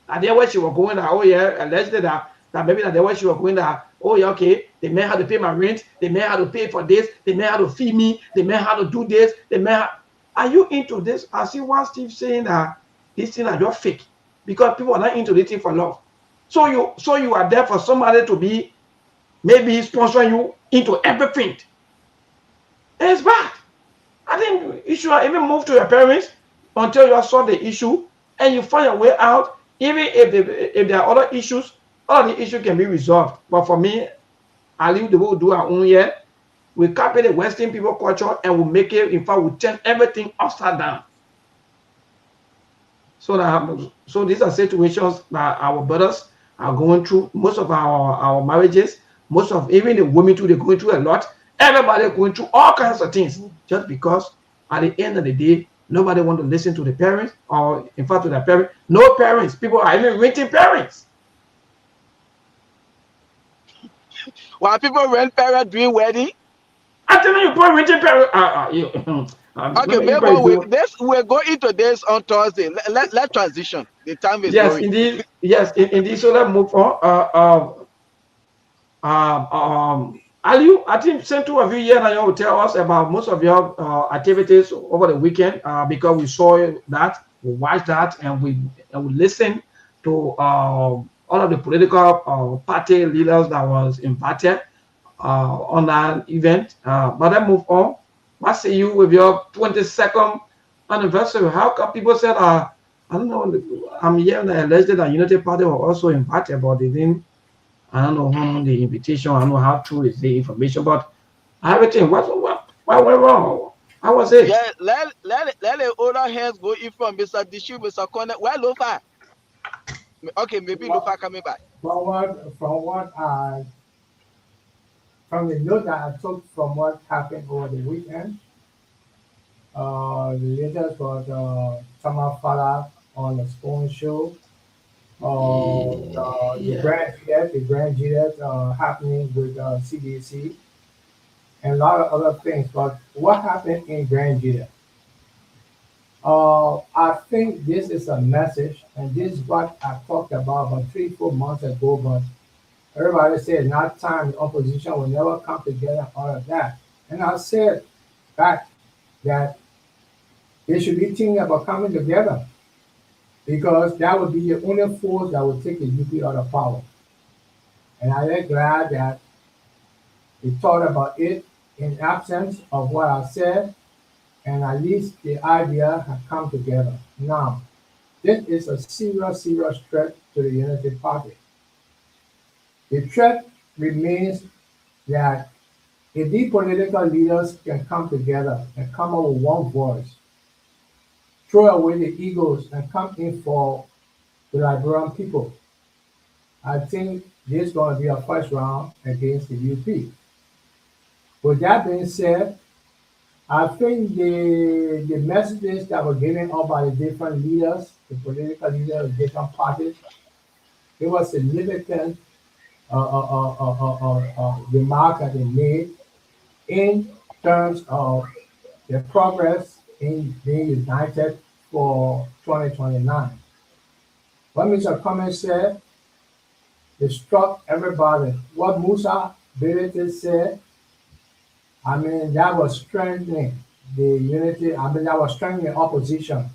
and then when she was going that, oh yeah, allegedly that maybe that when she was going that, oh yeah, okay, they may have to pay my rent, they may have to pay for this, they may have to feed me, they may have to do this, they may have... Are you into this? I see one Steve saying that these things are just fake because people are not into this thing for love. So you are there for somebody to be maybe sponsoring you into everything. And it's bad. I think you should even move to your parents until you have solved the issue and you find your way out. Even if there are other issues, all the issues can be resolved. But for me, I leave the way we do our own here. We copy the Western people culture and we make it, in fact, we turn everything upside down. So these are situations that our brothers are going through. Most of our marriages, most of even the women too, they're going through a lot. Everybody going through all kinds of things just because at the end of the day, nobody want to listen to the parents or in fact to their parents. No parents. People are even renting parents. While people rent parents doing wedding. I tell you, people renting parents. Okay, maybe we're going into this on Thursday. Let transition. The time is going. Indeed. Yes, indeed. So let's move on. Aliu, I think same two of you here now will tell us about most of your activities over the weekend because we saw that, we watched that, and we listened to all of the political party leaders that was invited on that event. But then move on. I see you with your 22nd anniversary. How come people said, I don't know, I'm hearing that alleged that Unity Party were also invited, but they didn't. I don't know how the invitation, I don't know how true is the information, but everything, what went wrong? How was it? Yeah, let the older hands go in from Mr. Dishu, Mr. Connor. Where Lofa? Okay, maybe Lofa coming back. From the note that I took from what happened over the weekend, the latest was Summer Fala on the Spoon Show. The Grand Juliet happening with CDC and a lot of other things. But what happened in Grand Juliet? I think this is a message, and this is what I talked about 3-4 months ago, but everybody said not time, the opposition will never come together and all of that. And I said back that they should be thinking about coming together because that would be the only force that would take the UP out of power. And I am glad that they thought about it in absence of what I said, and at least the idea has come together. Now, this is a serious threat to the Unity Party. The threat remains that if the political leaders can come together and come up with one voice, throw away the egos and come in for the Liberian people, I think this is going to be a first round against the UP. With that being said, I think the messages that were given out by the different leaders, the political leaders of different parties, it was significant remark that they made in terms of the progress in being united for 2029. What Mr. Cummings said, it struck everybody. What Musa Bility said, I mean, that was strengthening the unity. I mean, that was strengthening the opposition.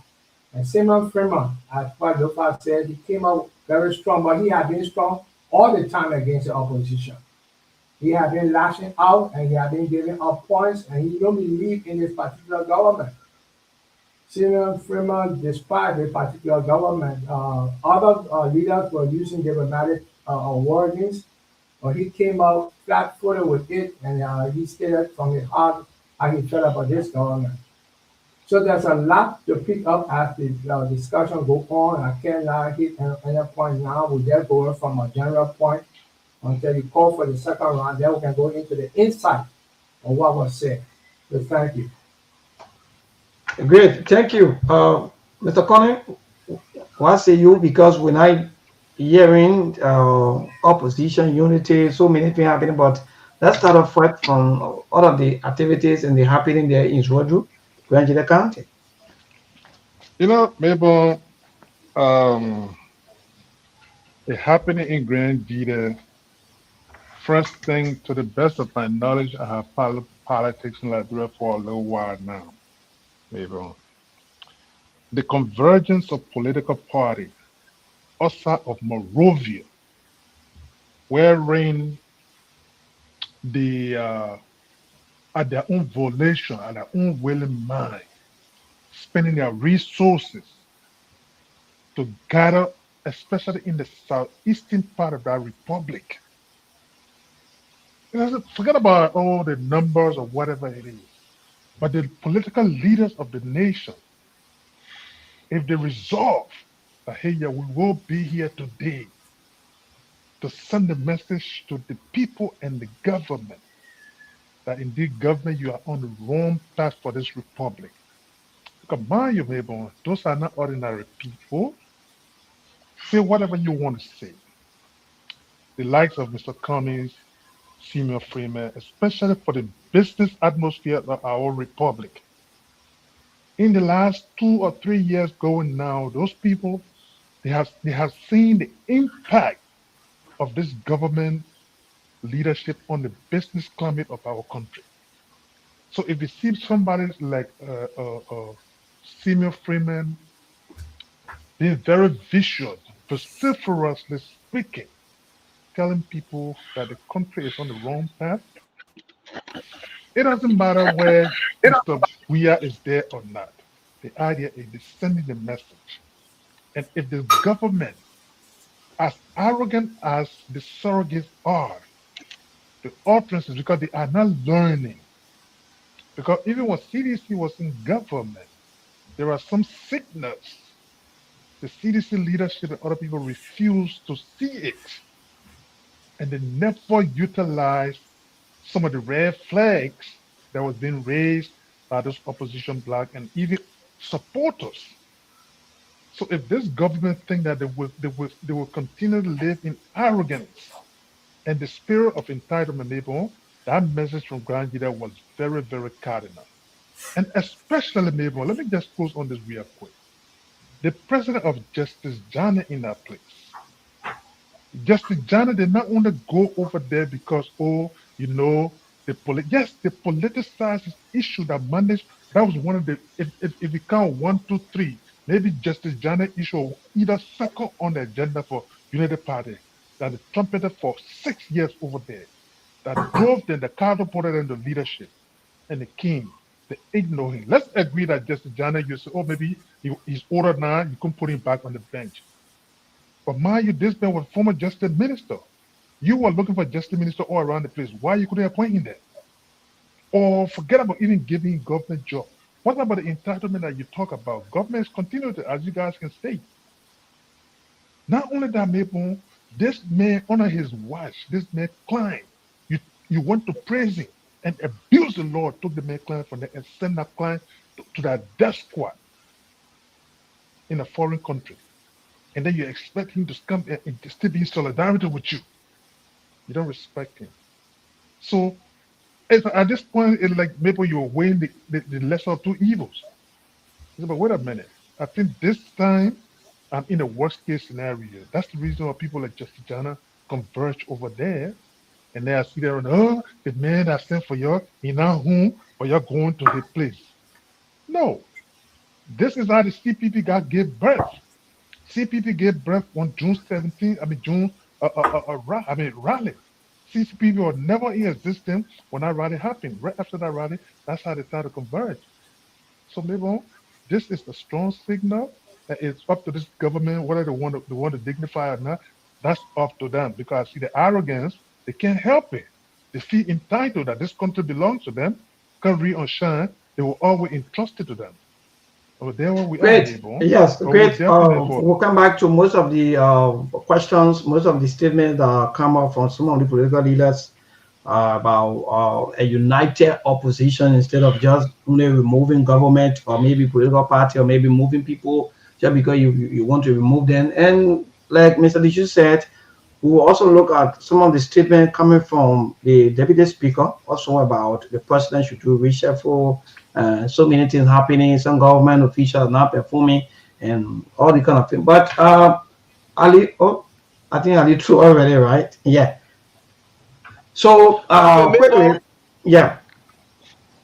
And Simon Freeman, as what Lofa said, he came out very strong, but he had been strong all the time against the opposition. He had been lashing out and he had been giving up points, and he don't believe in this particular government. Simon Freeman, despite the particular government, other leaders were using diplomatic wordings, but he came out flat-footed with it, and he stated from his heart how he felt about this government. So there's a lot to pick up as the discussion go on. I cannot hit any point now. We just go from a general point until you call for the second round. Then we can go into the insight of what was said. So thank you. Great, thank you. Mr. Connor, what say you? Because when I hearing opposition, unity, so many things happening, but let's start off right from all of the activities and the happening there in Roju, Grand County. Mabel, um, it happening in Grand Vita. First thing, to the best of my knowledge, I have followed politics in Liberia for a little while now. Mabel, the convergence of political parties outside of Morovia, wherein the at their own volition, at their own willing mind, spending their resources to gather, especially in the southeastern part of that republic. Forget about all the numbers or whatever it is, but the political leaders of the nation, if they resolve that, hey, yeah, we will be here today to send a message to the people and the government that indeed, government, you are on the wrong path for this republic. Because mind you, Mabel, those are not ordinary people. Say whatever you want to say. The likes of Mr. Cummings, Senior Freeman, especially for the business atmosphere of our republic. In the last 2 or 3 years going now, those people they have seen the impact of this government leadership on the business climate of our country. So if you see somebody like Senior Freeman being very vicious, vociferously speaking, telling people that the country is on the wrong path, it doesn't matter where Mr. Weir is there or not. The idea is sending the message. And if the government, as arrogant as the surrogates are, the utterances, because they are not learning. Because even when CDC was in government, there are some signals. The CDC leadership and other people refuse to see it. And they never utilize some of the red flags that was being raised by those opposition bloc and even supporters. So if this government think that they will continue to live in arrogance and the spirit of entitlement, Mabel, that message from Grand Leader was very, very cardinal. And especially, Mabel, let me just close on this real quick. The president of Justice Janet in that place. Justice Janet did not only go over there because, yes, the politicized issue that managed, that was one of the, if we count 1, 2, 3, maybe Justice Janet issue either second on the agenda for United Party that they trumpeted for 6 years over there, that drove them, the catapulted them the leadership and the king. They ignore him. Let's agree that Justice Janet, you say, oh, maybe he's older now, you can put him back on the bench. But mind you, this man was former justice minister. You were looking for justice minister all around the place. Why you couldn't appoint him there? Or forget about even giving government job. What about the entitlement that you talk about? Government is continuing to, as you guys can state. Not only that, Maple, this man under his watch, this man climbed. You want to praise him and abuse the Lord, took the man client from there and send that client to that death squad in a foreign country. And then you expect him to come and still be in solidarity with you. You don't respect him. So at this point, it's like maybe you're weighing the lesser of two evils. But wait a minute. I think this time I'm in the worst case scenario. That's the reason why people like Justice Jana converge over there. And then I see there, oh, the man that sent for you, he now home, or you're going to his place. No. This is how the CPP got gave birth. CPP gave birth on June 17th, rally. CPP was never in existence when that rally happened. Right after that rally, that's how they started to converge. So maybe this is a strong signal that it's up to this government, whether they want to dignify or not, that's up to them. Because see the arrogance, they can't help it. They feel entitled that this country belongs to them, can read or shine, they will always entrust it to them. Oh, then what we are, Great. Maybon. Yes, But we'll great. definitely for We'll come back to most of the questions, most of the statements that come up from some of the political leaders about a united opposition instead of just only removing government or maybe political party or maybe moving people just because you want to remove them. And like Mr. Dishu said, we will also look at some of the statements coming from the deputy speaker, also about the president should do reshuffle, so many things happening, some government officials not performing, and all the kind of thing. But Ali, oh, I think Ali threw already, right? Yeah. So Okay, quickly, Maybon. yeah.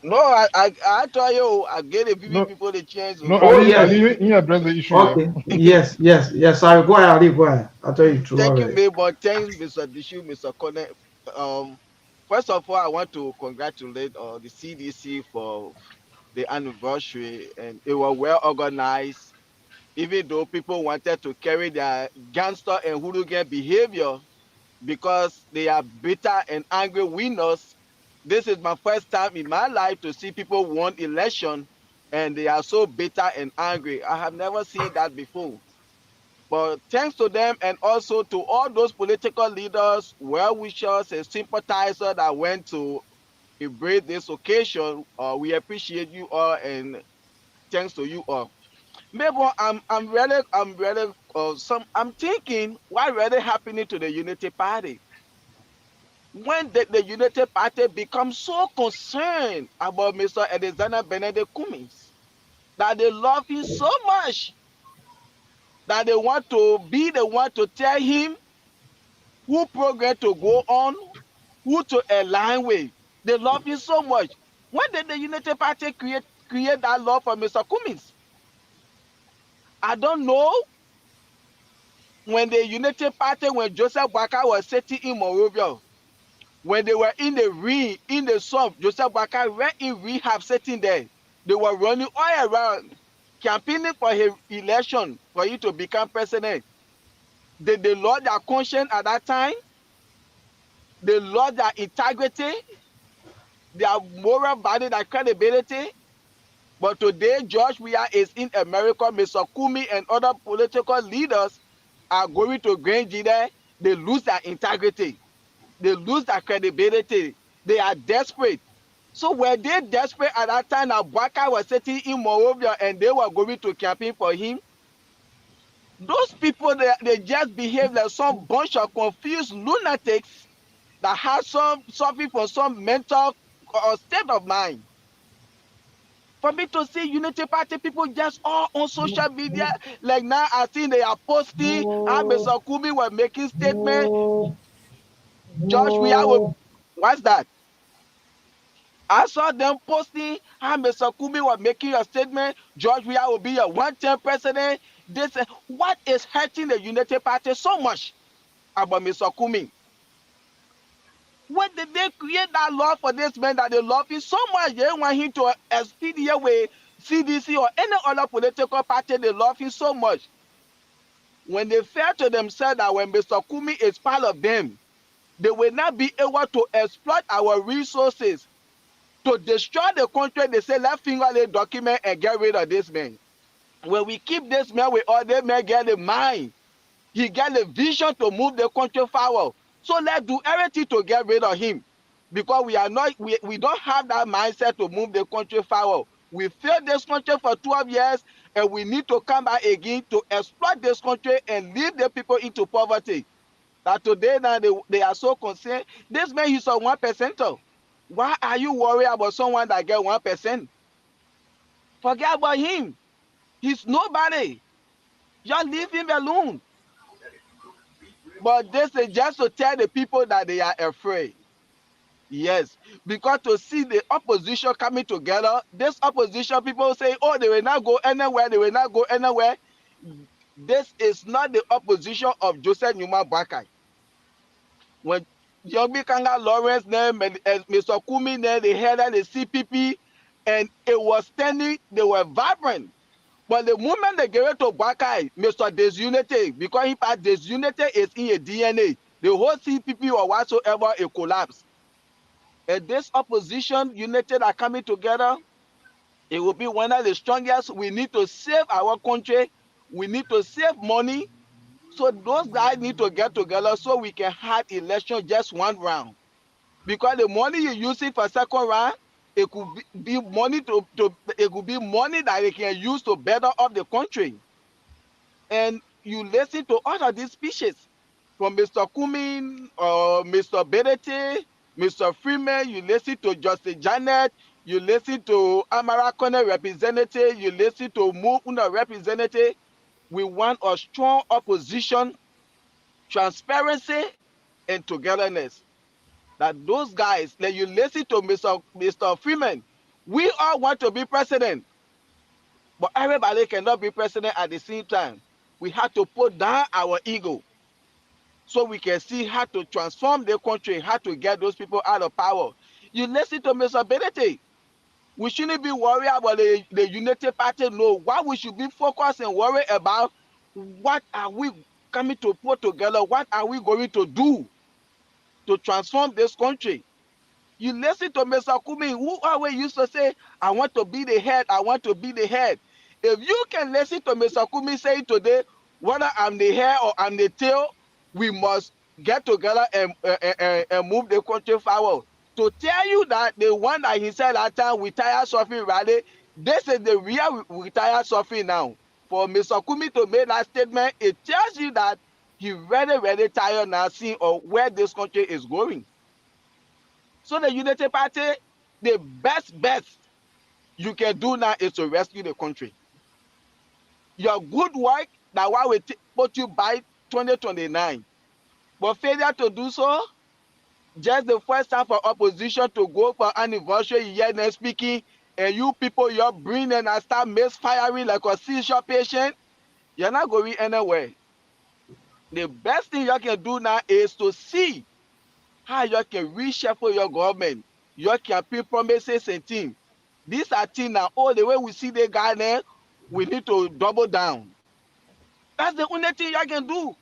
No, I tell you, I get the no, people the chance. no, Oh Ali, yes. you address the issue, yeah. Okay. Yes, yes, yes. Sorry, go ahead, Ali. Go ahead. I thought you threw Thank you, already. Maybon. Thanks, Mr. Dishu, Mr. Connect. First of all, I want to congratulate the CDC for the anniversary, and it was well organized. Even though people wanted to carry their gangster and hooligan behavior because they are bitter and angry winners. This is my first time in my life to see people won election and they are so bitter and angry. I have never seen that before. But thanks to them and also to all those political leaders, well wishers, and sympathizers that went to embrace this occasion, we appreciate you all and thanks to you all. Maybe I'm thinking what really happening to the Unity Party when the United Party becomes so concerned about Mr. Alexander Benedict Cummings that they love him so much that they want to be the one to tell him who program to go on, who to align with. They love him so much. When did the United Party create that love for Mr. Cummings? I don't know. When the United Party, when Joseph Baka was sitting in Monrovia, when they were in the ring, in the swamp, Joseph Baka were in rehab sitting there. They were running all around, campaigning for his election for him to become president. They lost their conscience at that time. They lost their integrity, their moral value, their credibility. But today, George Weah is in America. Mr. Kumi and other political leaders are going to Grand there. They lose their integrity. They lose their credibility. They are desperate. So were they desperate at that time that Baka was sitting in Monrovia and they were going to campaign for him? Those people, they just behave like some bunch of confused lunatics that have some suffering from some mental or state of mind. For me to see Unity Party people just all on social media, like now I think they are posting, Mr. Kumi were making statements, Josh, what's that? I saw them posting how Mr. Kumi was making a statement. George Weah will be a one-term president. This, what is hurting the United Party so much about Mr. Kumi? When did they create that law for this man that they love him so much? They want him to expedite with CDC or any other political party. They love him so much. When they felt to themselves that when Mr. Kumi is part of them, they will not be able to exploit our resources to destroy the country. They say, let's finger the document and get rid of this man. When we keep this man with all, they may get the mind. He get the vision to move the country forward. So let's do everything to get rid of him. Because we are not, we don't have that mindset to move the country forward. We failed this country for 12 years and we need to come back again to exploit this country and lead the people into poverty. That today now they are so concerned. This man is a 1%. Why are you worried about someone that get 1%? Forget about him. He's nobody. Just leave him alone. But this is just to tell the people that they are afraid. Yes, because to see the opposition coming together, this opposition people say, oh, they will not go anywhere, they will not go anywhere. This is not the opposition of Joseph Numa Bakai. When Yomi Kanga Lawrence name and Mr. Kumi name, they had the CPP and it was standing, they were vibrant. But the moment they get to Bakai, Mr. Disunity, because if a disunity is in a DNA, the whole CPP or whatsoever, it collapse. And this opposition united are coming together. It will be one of the strongest. We need to save our country. We need to save money. So those guys need to get together so we can have election just one round. Because the money you use it for second round, it could be money it could be money that they can use to better up the country. And you listen to all of these speeches from Mr. Cumming, Mr. Benete, Mr. Freeman, you listen to Justice Janet, you listen to Amara Kone representative, you listen to Muna representative. We want a strong opposition, transparency, and togetherness. That those guys, that you listen to Mr. Freeman, we all want to be president, but everybody cannot be president at the same time. We have to put down our ego so we can see how to transform the country, how to get those people out of power. You listen to Mr. Benete. We shouldn't be worried about the unity party. No, what we should be focused and worried about, what are we coming to put together? What are we going to do to transform this country? You listen to Mr. Kumi, who always used to say, I want to be the head, I want to be the head. If you can listen to Mr. Kumi saying today, whether I'm the hair or I'm the tail, we must get together and move the country forward. To tell you that the one that he said that time, we tired suffering rally, this is the real we tired suffering now. For Mr. Kumi to make that statement, it tells you that he really tired now seeing where this country is going. So the Unity Party, the best you can do now is to rescue the country. Your good work, that why we put you by 2029. But failure to do so, just the first time for opposition to go for anniversary year and speaking, and you people, your brain and start misfiring like a seizure patient, you're not going anywhere. The best thing you can do now is to see how you can reshuffle your government. You can pay promises and things. These are things now, the way we see the guy there, we need to double down. That's the only thing you can do.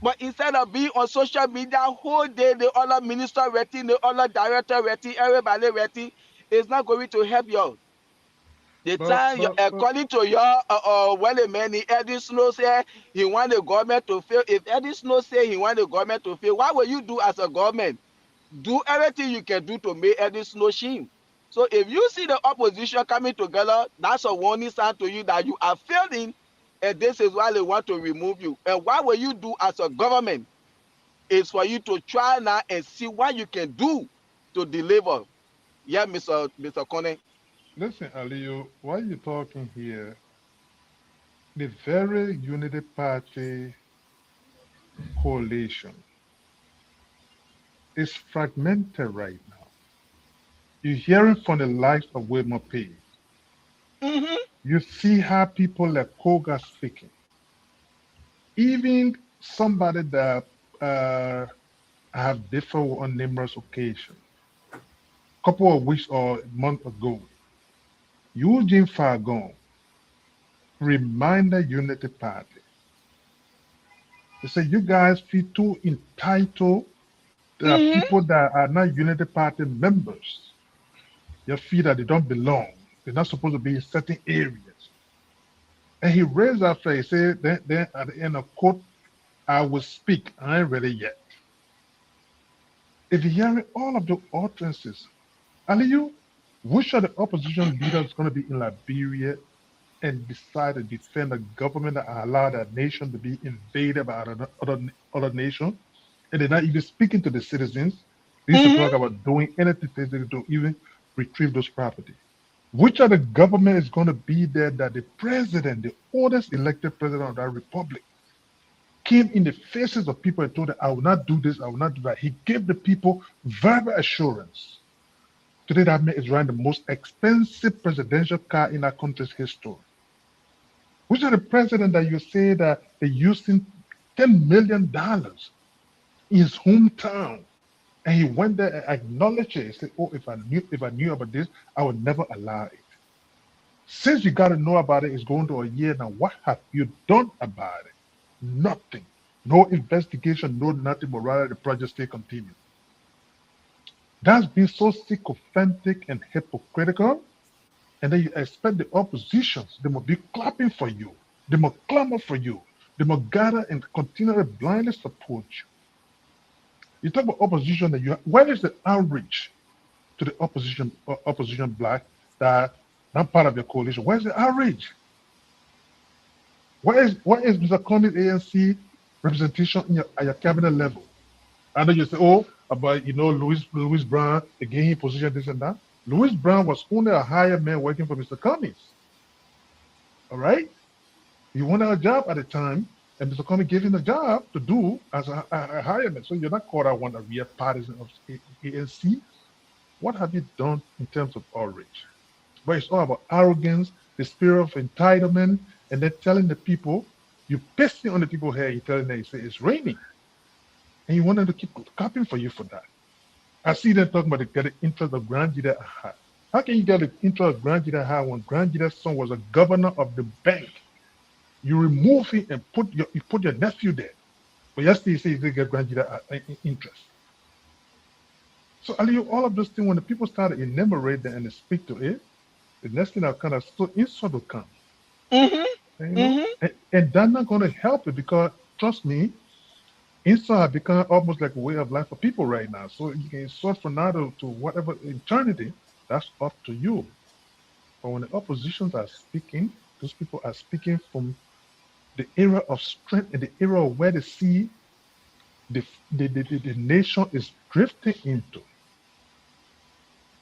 But instead of being on social media whole day, the other minister rating, the other director rating, everybody rating, it's not going to help you. The time, according to your, when the man, Eddie Snow say he want the government to fail. If Eddie Snow say he want the government to fail, what will you do as a government? Do everything you can do to make Eddie Snow shame. So if you see the opposition coming together, that's a warning sign to you that you are failing, and this is why they want to remove you. And what will you do as a government is for you to try now and see what you can do to deliver. Yeah, Mr. Kone. Listen, Aliyu, while you're talking here, the very Unity Party coalition is fragmented right now. You're hearing from the likes of Wilmer Page. You see how people like Koga speaking. Even somebody that I have differed on numerous occasions. A couple of weeks or a month ago, Eugene Fargon reminded Unity Party. He said, you guys feel too entitled. There are people that are not Unity Party members. You feel that they don't belong. They're not supposed to be in certain areas. And he raised that phrase. He said, then at the end of quote, I will speak. I ain't ready yet. If you're hearing all of the utterances, Aliyu, which of the opposition leaders going to be in Liberia and decide to defend a government that allowed that nation to be invaded by other nation, and they're not even speaking to the citizens? They used to talk about doing anything to even retrieve those property. Which of the government is going to be there that the president, the oldest elected president of that republic, came in the faces of people and told them, I will not do this, I will not do that. He gave the people verbal assurance. Today, that man is driving the most expensive presidential car in our country's history. Which are the president that you say that they're using $10 million in his hometown? And he went there and acknowledged it. He said, oh, if I knew about this, I would never allow it. Since you got to know about it, it's going to a year now. What have you done about it? Nothing. No investigation, no nothing, but rather the project still continues. That's been so sycophantic and hypocritical And then you expect the oppositions, they must be clapping for you. They must clamor for you. They must gather and continually blindly support you. You talk about opposition, and where is the outreach to the opposition black that not part of your coalition? Where's the outreach? Where is Mr. Condit ANC representation at your cabinet level? I know you say, oh, about Louis Brown, again he position this and that. Louis Brown was only a hired man working for Mr. Cummings. All right? He wanted a job at the time, and Mr. Cummings gave him a job to do as a hired man. So you're not called out one of real partisan of ANC. What have you done in terms of outreach? But it's all about arrogance, the spirit of entitlement, and then telling the people, you pissing on the people here, you telling them, you say it's raining. And you want them to keep clapping for you for that. I see them talking about the interest of Grand Jida Aha. How can you get the interest of Grand Jida Aha when Grand Jida's son was a governor of the bank? You remove him and you put your nephew there. But yesterday you say you get Grand Jida interest. So all of those things, when the people start to enumerate them and speak to it, the next thing that kind of insult will come. And that's not going to help it, because trust me, insult has become almost like a way of life for people right now. So you can insult from now to whatever eternity, that's up to you. But when the oppositions are speaking, those people are speaking from the era of strength and the era of where they see the nation is drifting into.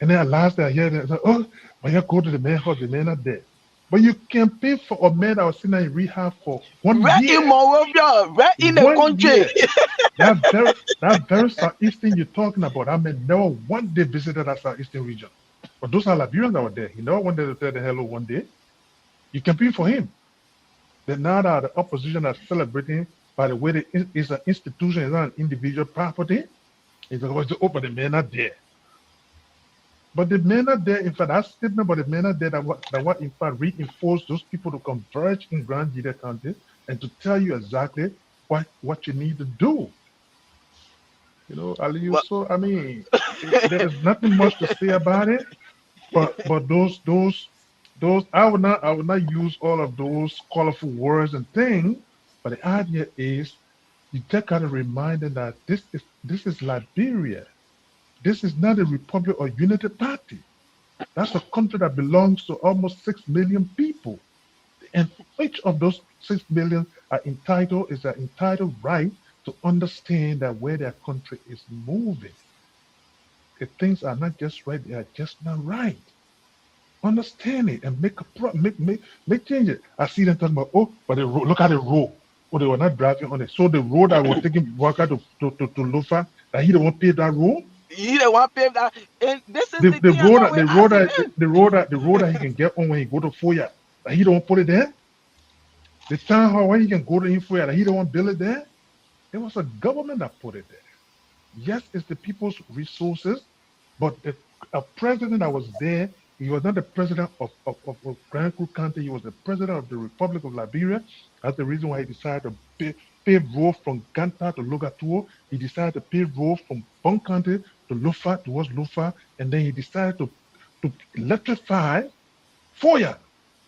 And then at last they're here, they're like, oh, when you go to the main house, the men are dead. But you campaign for a man that was sitting in rehab for 1 year. In Monrovia, right in the country. That very southeastern you're talking about, I mean, never one day visited that southeastern region. But those are Liberians that were there. He never wanted to tell them hello one day. You campaign for him. Then now that the opposition are celebrating by the way it's an institution, it's not an individual property. It's always open, the men are there. But the men are there, in fact, that statement about the men are there that what in fact reinforce those people to converge in Grand Jida County and to tell you exactly what you need to do. You know, Aliyu, so I mean, there is nothing much to say about it. But those I would not use all of those colorful words and things. But the idea is you just gotta remind them that this is Liberia. This is not a Republic or Unity Party. That's a country that belongs to almost 6 million people. And each of those 6 million is an entitled right to understand that where their country is moving. If things are not just right, they are just not right. Understand it and make changes. I see them talking about, oh, but the road, look at the road. Oh, they were not driving on it. So the road that was taking worker to Lofa, that he don't want to pay that road. You don't want to pay that. And this is the road that he can get on when he go to Foya, that he don't put it there. The town hall when he can go to Foya, that he don't want to build it there. It was a government that put it there. Yes, it's the people's resources, but a president that was there, he was not the president of Grand Creek County. He was the president of the Republic of Liberia. That's the reason why he decided to pave road from Ganta to Logatuo. He decided to pave road from Bon County to Lufa, towards Lufa, and then he decided to electrify Foya,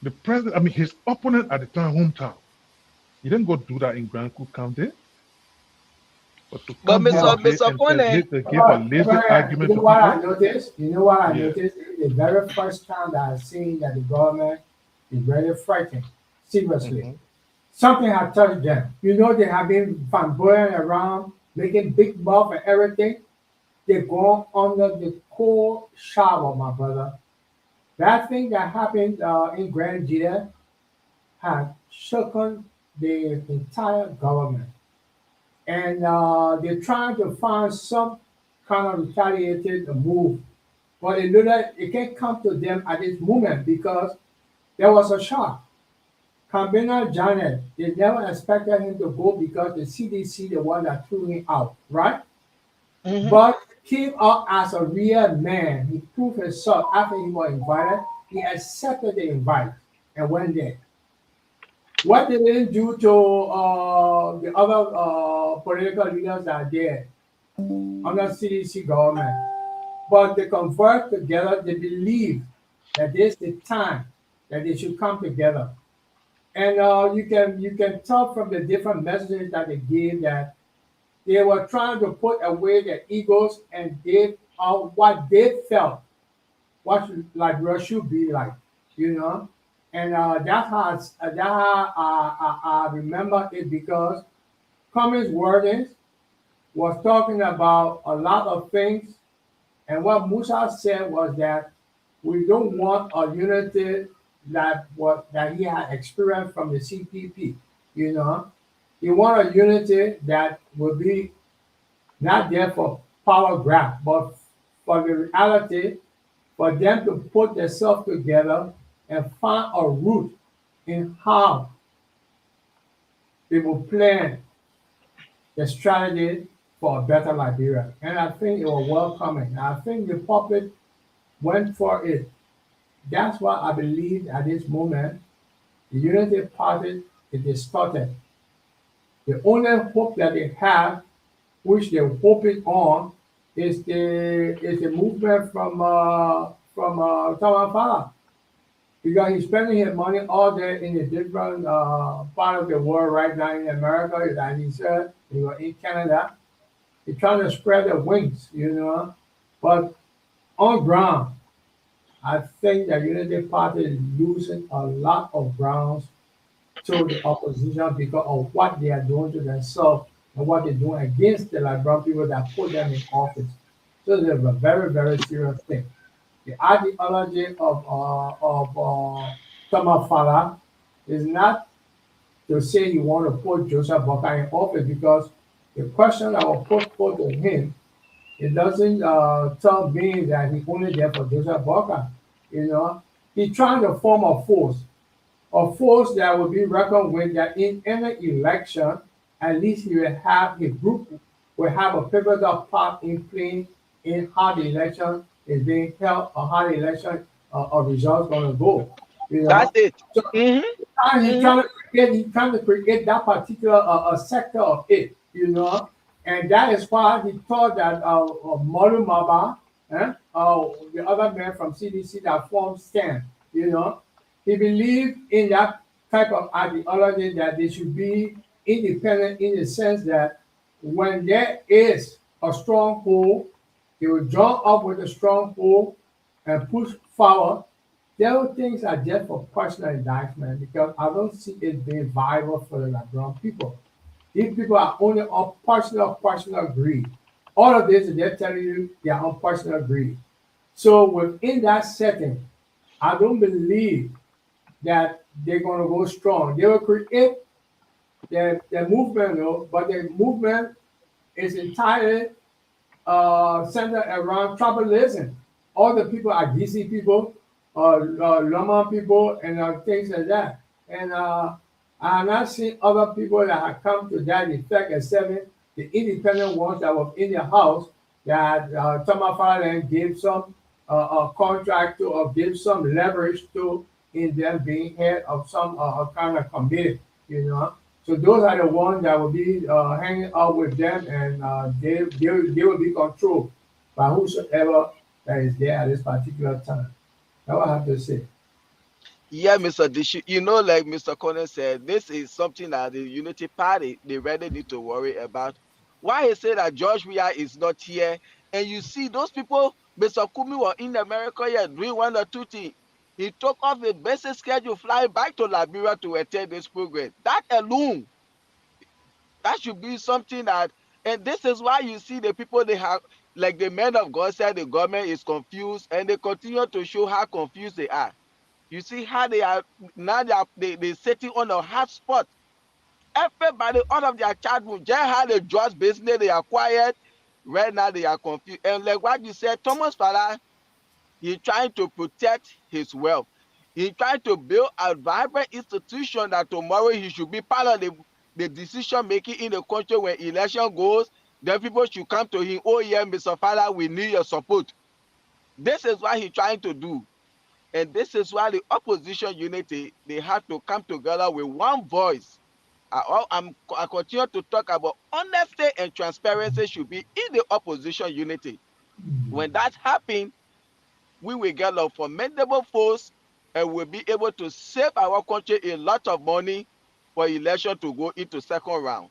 the president, I mean his opponent at the time, hometown. He didn't go do that in Grand Creek County. But Mr. Kone, give a lazy argument. You know what I noticed? I noticed? The very first time that I seen that the government is very frightened, seriously. Something had touched them. They have been flamboyant around, making big buff and everything. They go under the cold shower, my brother. That thing that happened in Grand Jida had shaken the entire government. And they're trying to find some kind of retaliated move. But they know that it can't come to them at this moment because there was a shock. Kambina Janet, they never expected him to go because the CDC, the one that threw him out, right? But came up as a real man. He proved himself after he was invited. He accepted the invite and went there. What they didn't do to the other political leaders that are there under CDC government, but they converge together. They believe that this is the time that they should come together. And you can tell from the different messages that they gave that they were trying to put away their egos and give out what they felt what Liberia should be like, you know. And that's how I remember it because Cummings Worthings was talking about a lot of things, and what Musa said was that we don't want a unity that he had experienced from the CPP, you know. He want a unity that will be not there for power grab, but for the reality, for them to put themselves together and find a route in how they will plan the strategy for a better Liberia. And I think it was welcoming. I think the public went for it. That's why I believe at this moment the Unity Party is distorted. The only hope that they have, which they're hoping on, is the movement from Tawafala. Because he's spending his money all day in a different part of the world right now in America, and he said he was in Canada. He's trying to spread their wings, you know. But on ground, I think the Unity Party is losing a lot of grounds to the opposition because of what they are doing to themselves and what they're doing against the Liberian people that put them in office. So it's a very, very serious thing. The ideology of Thomas Fala is not to say you want to put Joseph Boca in office because the question that was put to him, it doesn't tell me that he's only there for Joseph Boca. You know, he's trying to form a force that will be reckoned with that in any election, at least he will have his group will have a pivotal part in playing in how the election is being held or how the election results going to go. You That's know, it. so Mm-hmm. he's trying to create that particular sector of it. You know, and that is why he thought that Molu Maba, the other man from CDC that formed STAN, you know, he believed in that type of ideology that they should be independent in the sense that when there is a stronghold, they will join up with the stronghold and push forward. Those things are just for personal indictment because I don't see it being viable for the Liberian people. These people are only on personal greed. All of this is they're telling you they are on personal greed. So within that setting, I don't believe that they're going to go strong. They will create the movement, though, but the movement is entirely centered around tribalism. All the people are DC people, Loma people, and things like that. And I have not seen other people that have come to that effect except the independent ones that were in the house that Thomas Farland gave some contract to or gave some leverage to in them being head of some kind of committee, you know. So those are the ones that will be hanging out with them, and they will be controlled by whosoever that is there at this particular time. That's what I have to say. Yeah, Mr. Dishu, you know, like Mr. Connor said, this is something that the Unity Party, they really need to worry about. Why he said that George Weah is not here, and you see those people, Mr. Kumi were in America here doing one or two things. He took off the basic schedule, fly back to Liberia to attend this program. That alone, that should be something that, and this is why you see the people they have, like the men of God said the government is confused, and they continue to show how confused they are. You see how they are now, they sitting on a hot spot. Everybody out of their childhood just had a just business, they are quiet. Right now they are confused. And like what you said, Thomas Farah, he's trying to protect his wealth. He's trying to build a vibrant institution that tomorrow he should be part of the decision making in the country when election goes. Then people should come to him, oh yeah, Mr. Farah, we need your support. This is what he's trying to do. And this is why the opposition unity, they have to come together with one voice. I continue to talk about honesty and transparency should be in the opposition unity. When that happens, we will get a formidable force and we'll be able to save our country a lot of money for election to go into second round.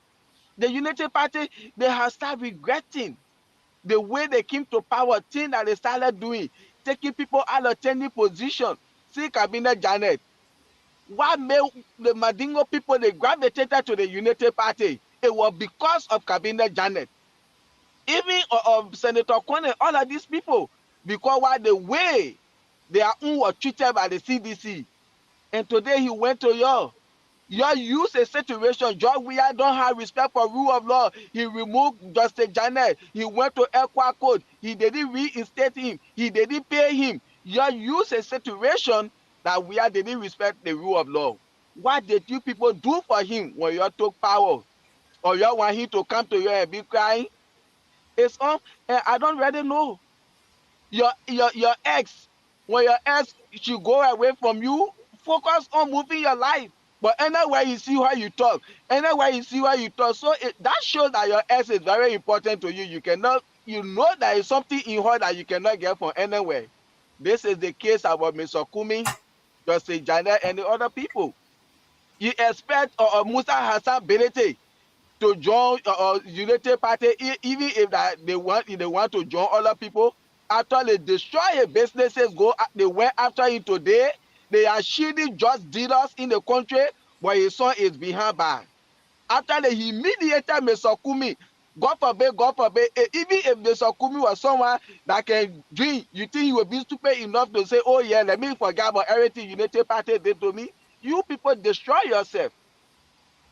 The Unity Party, they have started regretting the way they came to power, thing that they started doing, taking people out of any position. See Cabinet Janet. What made the Madingo people they gravitated to the Unity Party? It was because of Cabinet Janet. Even of Senator Kone, all of these people, because why the way they are were treated by the CDC. And today he went to y'all. Y'all use a situation, George Weah don't have respect for rule of law. He removed Justice Janet. He went to Equa Code. He didn't reinstate him. He didn't pay him. Y'all use a situation that Weah didn't respect the rule of law. What did you people do for him when y'all took power? Or y'all want him to come to you and be crying? It's on, and I don't really know. Your ex, when your ex should go away from you, focus on moving your life. But anywhere you see how you talk, anywhere you see how you talk, so that shows that your ex is very important to you. You cannot, you know there is something in her that you cannot get from anywhere. This is the case about Mr. Kumi, Justice Janet, and the other people. You expect Musa Hassan Benete to join Unity Party, even if that they want to join other people. After they destroy businesses, they went after him today. They are shielding just dealers in the country, but his son is behind bars. After they humiliated Mr. Kumi, God forbid, even if Mr. Kumi was someone that can drink, you think he will be stupid enough to say, oh yeah, let me forget about everything Unity Party did to me? You people destroy yourself.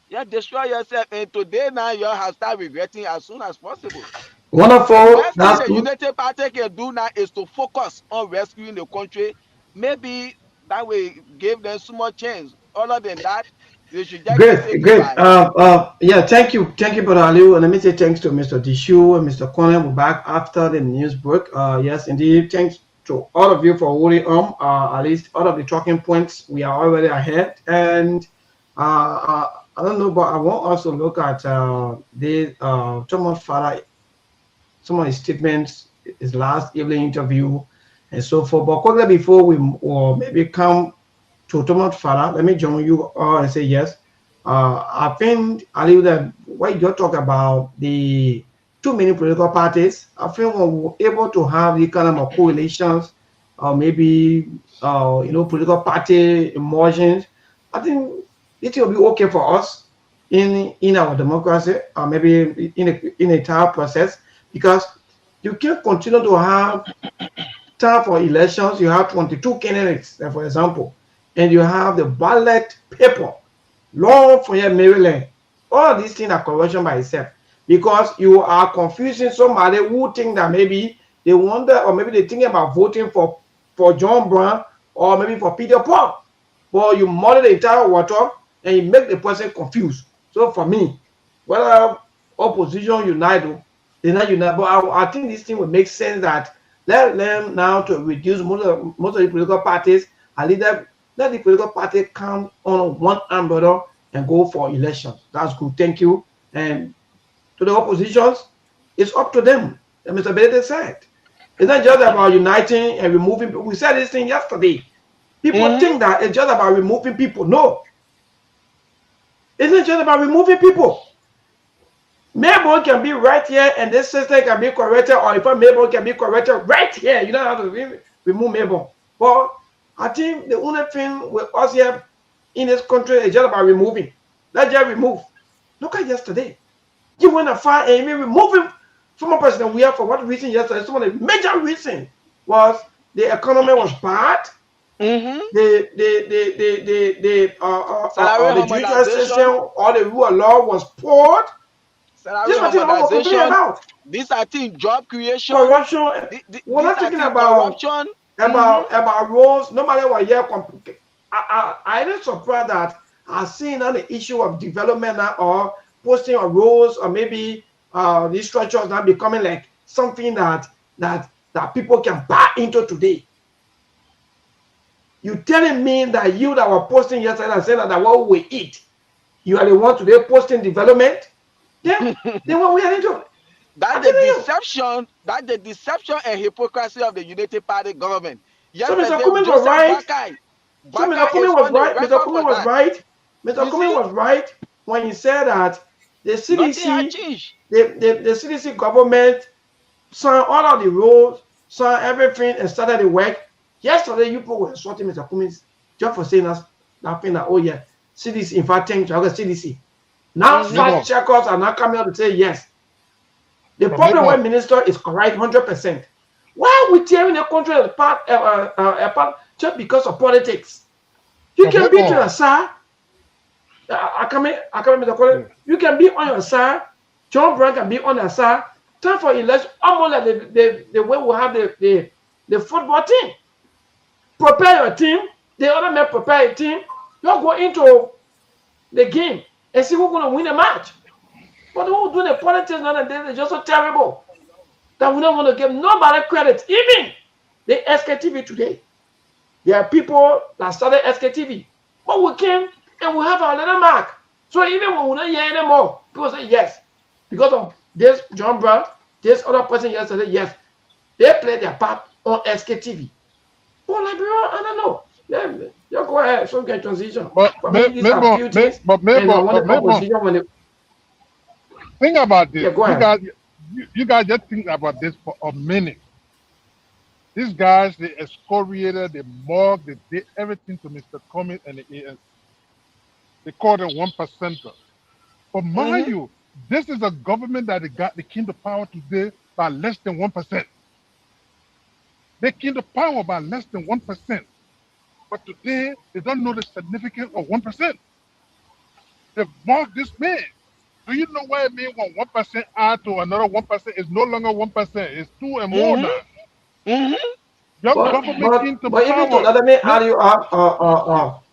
You destroy yourself, and today now you have started regretting as soon as possible. Wonderful. Best thing That's the good. United Party can do now is to focus on rescuing the country. Maybe that will give them some more chance. Other than that, they should just keep Great, saying great. goodbye. Yeah, thank you, Brother Aliu. And let me say thanks to Mr. Dishu and Mr. Conan. We're back after the news break. Yes, indeed. Thanks to all of you for holding on. At least all of the talking points, we are already ahead. And I don't know, but I want us to look at the Thomas Farah, some of his statements, his last evening interview, and so forth. But quickly before we or maybe come to Thomas Farah, let me join you all and say yes. I think, Ali, that what you talk about the too many political parties, I think when we're able to have the kind of coalitions or maybe political party emergence, I think it will be okay for us in our democracy or maybe in a entire process, because you can't continue to have time for elections. You have 22 candidates, for example, and you have the ballot paper long for your Maryland. All these things are corruption by itself, because you are confusing somebody who think that maybe they wonder or maybe they think about voting for John Brown or maybe for Peter Paul, but you muddy the entire water and you make the person confused. So for me, whether opposition unite, they not unite, but I think this thing would make sense that let them now to reduce most of the political parties and let the political party come on one umbrella and go for elections. That's good. Thank you. And to the oppositions, it's up to them. And Mr. Benedict said, it's not just about uniting and removing people. We said this thing yesterday. People think that it's just about removing people. No, it's not just about removing people. Melbourne can be right here and this system can be corrected, or if Melbourne can be corrected right here. You don't have to remove Melbourne. But I think the only thing with us here in this country is just about removing. Let's just remove. Look at yesterday. You went a far and even removing former President Weah for what reason yesterday? Some of the major reason was the economy was bad. The judicial system or the rule of law was poor. This is what we're complaining about. These are things, job creation, corruption. We're not talking about corruption. About roles. Nobody was here. I didn't surprised that I seen on the issue of development or posting of roles or maybe these structures now becoming like something that people can buy into today. You telling me that you that were posting yesterday and saying that what we eat, you are the one today posting development? Yeah, then what we are into? That the deception and hypocrisy of the Unity Party government. So Mr. Yesterday, Cummings was Joseph right. So Mr. Bakai is Cummings was on the right. Mr. record Cummings for was that. right. Mr. You Cummings see, was right when he said that the nothing has CDC, changed. the CDC government signed all of the rules, signed everything, and started the work. Yesterday, you people were insulting Mr. Cummings just for saying us laughing that, oh yeah, CDC, in fact, thank you, CDC. Now, fact checkers are now coming out to say yes. The problem with minister is correct 100%. Why are we tearing the country apart just because of politics? You can be to your side. You can be on your side. John Brown can be on your side. Time for election, almost like the way we have the football team. Prepare your team. The other man prepare a team. You go into the game and see who's going to win the match. But who do the politics nowadays is just so terrible that we don't want to give nobody credit. Even the Sktv today. There are people that started Sktv. But we came and we have our little mark. So even when we don't hear anymore, people say yes. Because of this John Brown, this other person yesterday, yes. They played their part on Sktv. But like, bro, I don't know. Yeah, you go ahead, so get transition. But these are few things, and I want the opposition when they... Think about this. Yeah, go ahead. You guys just think about this for a minute. These guys, they excoriated, they mocked, they did everything to Mr. Cummings and the ANC. They called them 1%. But mind you, this is a government that they came to power today by less than 1%. They came to power by less than 1%. But today, they don't know the significance of 1%. They mocked this man. Do you know what it means when 1% add to another 1%? It's no longer 1%. It's 2 and more now. Your government came to but power. even to let me add you up,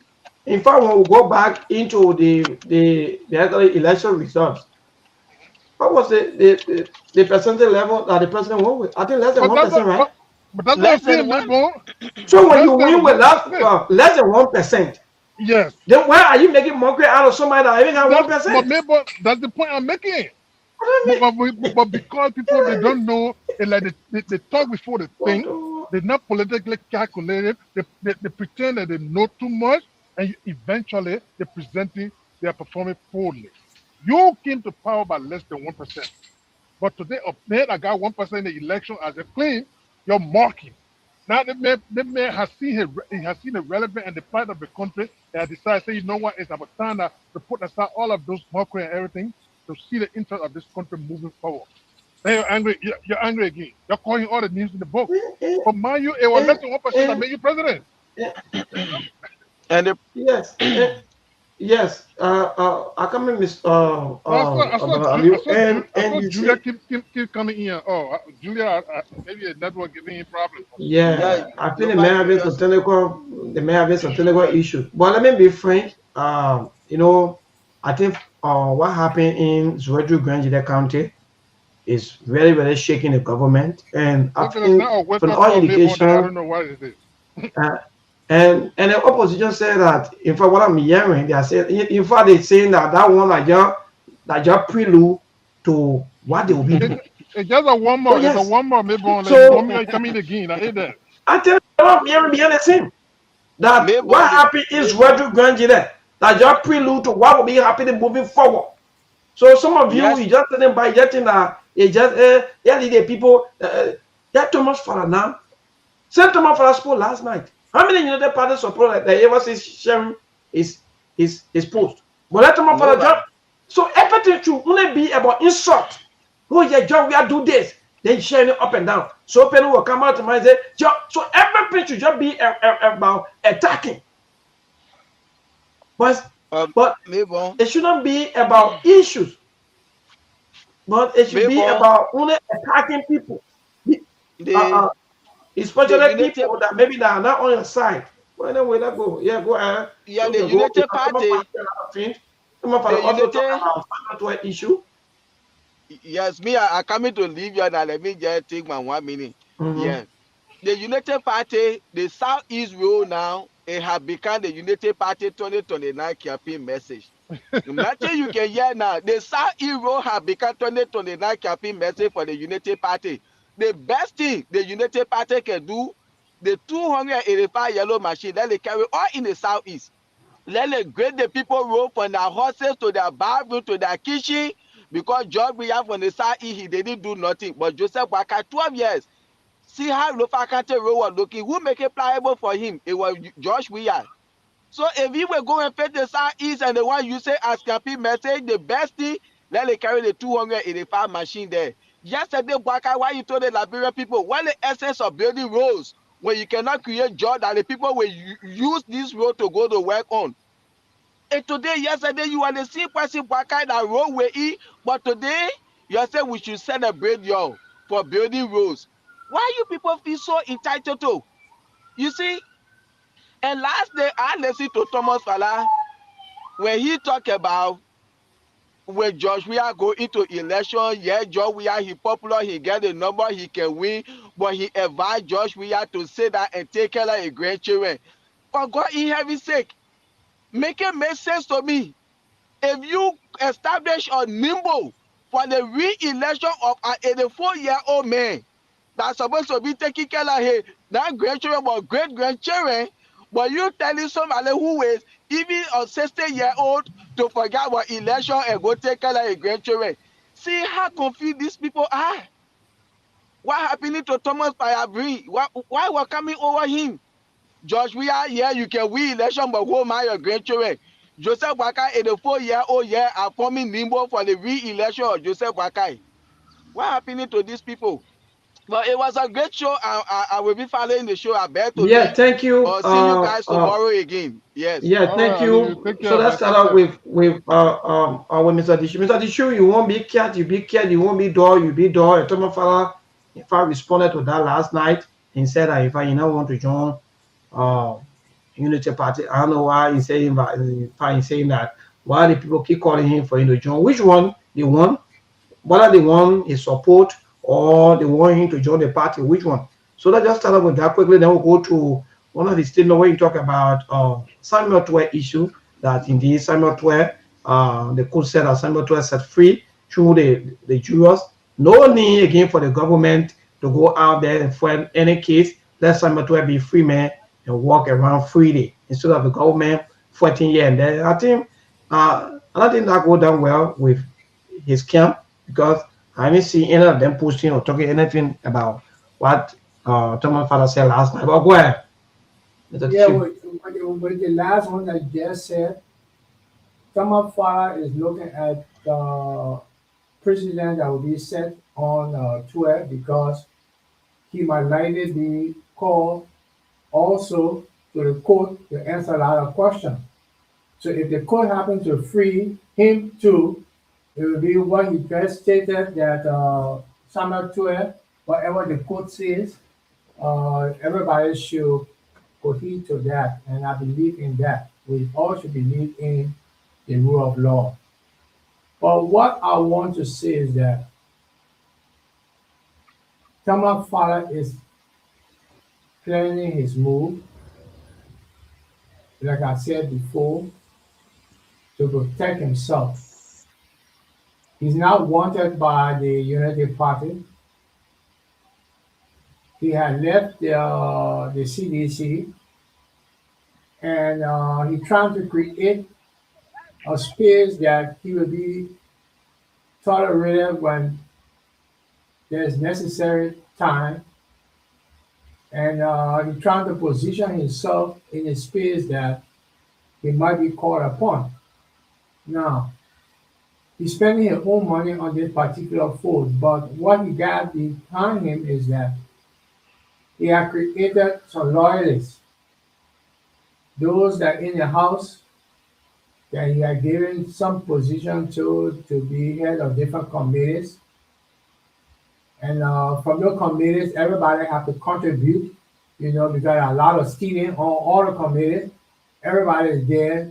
in fact, when we go back into the election results, what was the percentage level that the president won with? I think less than 1%, right? But that's less than 1%. So when you win with less than 1%, yes. Then why are you making mockery out of somebody that even have 1%? But that's the point I'm making. But because people they don't know, they talk before they think. They're not politically calculated. They pretend that they know too much, and eventually they are performing poorly. You came to power by less than 1%, but today I got 1% in the election as a claim. You're mocking. Now the man has seen the relevance and the plight of the country, and decided, say, you know what, it's about time to put aside all of those mockery and everything to see the interest of this country moving forward. Then you're angry. You're angry again. You're calling all the names in the book. But mind you, it was less than 1% that made you president. And yes. I come in, Miss. Julia keep coming in. Oh, Julia, maybe a network giving you problems. Yeah, I think the may have some technical issue. But let me be frank. I think what happened in Zouadrou Grand County is very, very shaking the government, and I think from all indication, I don't know what it is. and the opposition said that, in fact, what I'm hearing, they are saying, in fact, they're saying that one like just prelude to what they will be doing. It's just a warm up. It's a warm up. Maybe coming again. I hate that. I tell you, I'm hearing behind the scene that what happened is Zouadrou Grand that just prelude to what will be happening moving forward. So some of you just sitting by getting that it just the people get too much for now. Sent Thomas for spoke last night. How many United Party support that ever see sharing his post? But let Thomas for job. So everything should only be about insult. Oh yeah, John, we are do this. Then sharing it up and down. So people will come out to my say, so everything should just be about attacking. But it shouldn't be about issues. But it should be about only attacking people. Especially people that maybe that are not on your side. Well, anyway, let's go. Yeah, go ahead. Yeah, the United Party. The issue. Yes, me, I coming to leave you now. Let me just take my 1 minute. Yeah. The United Party, the Southeast Road now, it has become the United Party 2029 campaign message. Imagine you can hear now. The South Hero have become 2029 campaign message for the Unity Party. The best thing the Unity Party can do, the 285 yellow machine, let it carry all in the Southeast. Let it grade the people road from their horses to their bathroom to their kitchen. Because George Weah from the Southeast, he didn't do nothing. But Joseph Waka, 12 years. See how Lofa County Road was looking. Who make it pliable for him? It was George Weah. So if you were going to face the Southeast and the one you say as campaign message, the best thing, let it carry the 285 machine there. Yesterday, Baka, why you told the Liberian people, what the essence of building roads when you cannot create jobs that the people will use this road to go to work on? And today, yesterday, you are the same person Baka that road will eat, but today, you are saying we should celebrate you for building roads. Why you people feel so entitled to? You see, and last day, I listened to Thomas Fala when he talk about when George Weah go into election, yeah, George Weah, he popular, he get the number, he can win, but he advised George Weah to say that and take care of his grandchildren. For God in heaven's sake, make it make sense to me. If you establish a nimble for the re-election of an 84-year-old man that's supposed to be taking care of his not grandchildren but great-grandchildren, but you telling somebody who is even a 60-year-old to forget about election and go take care of his grandchildren. See how confused these people are. What happening to Thomas Payabri? Why were coming over him? George Weah, yeah, you can win election, but who are your grandchildren? Joseph Wakai, 84-year-old, yeah, are forming limbo for the re-election of Joseph Wakai. What happening to these people? But it was a great show. I will be following the show. I bear to Yeah, leave. thank you. See you guys tomorrow again. Yes. Yeah, All thank right, Ali, you. take So care, let's man. start Take out care. with Mr. Dishu. Mr. Dishu, you won't be cat, you be cat, you won't be door, you be door. Thomas Fala, if I responded to that last night and said that if I want to join uh Unity Party, I don't know why he's saying that. He's saying that why the people keep calling him for him to join. Which one? The one whether they want his support or they want him to join the party, which one? So let's just start off with that quickly. Then we'll go to one of the statements where you talk about Samuel 12 issue that indeed Samuel 12, the court said that Samuel 12 set free through the jurors. No need again for the government to go out there and find any case. Let Samuel 12 be free man and walk around freely instead of the government fighting here and there. I think that go down well with his camp because I haven't seen any of them posting or talking anything about what Thomas Father said last night. But go ahead, Mr. Yeah, Tishu. with the last one I just said, Thomas Farah is looking at the president that will be set on Twitter because he might likely be called also to the court to answer a lot of questions. So if the court happens to free him too, it will be what he just stated that Samuel 12, whatever the court says, everybody should cohere to that, and I believe in that. We all should believe in the rule of law. But what I want to say is that Thomas Father is planning his move, like I said before, to protect himself. He's not wanted by the Unity Party. He had left the CDC, and he trying to create a space that he will be tolerated when there's necessary time, and he trying to position himself in a space that he might be called upon. Now, he's spending his own money on this particular food, but what he got behind him is that he has created some loyalists, those that in the house that he had given some position to be head of different committees. And from those committees, everybody have to contribute, because a lot of students on all the committees. Everybody is there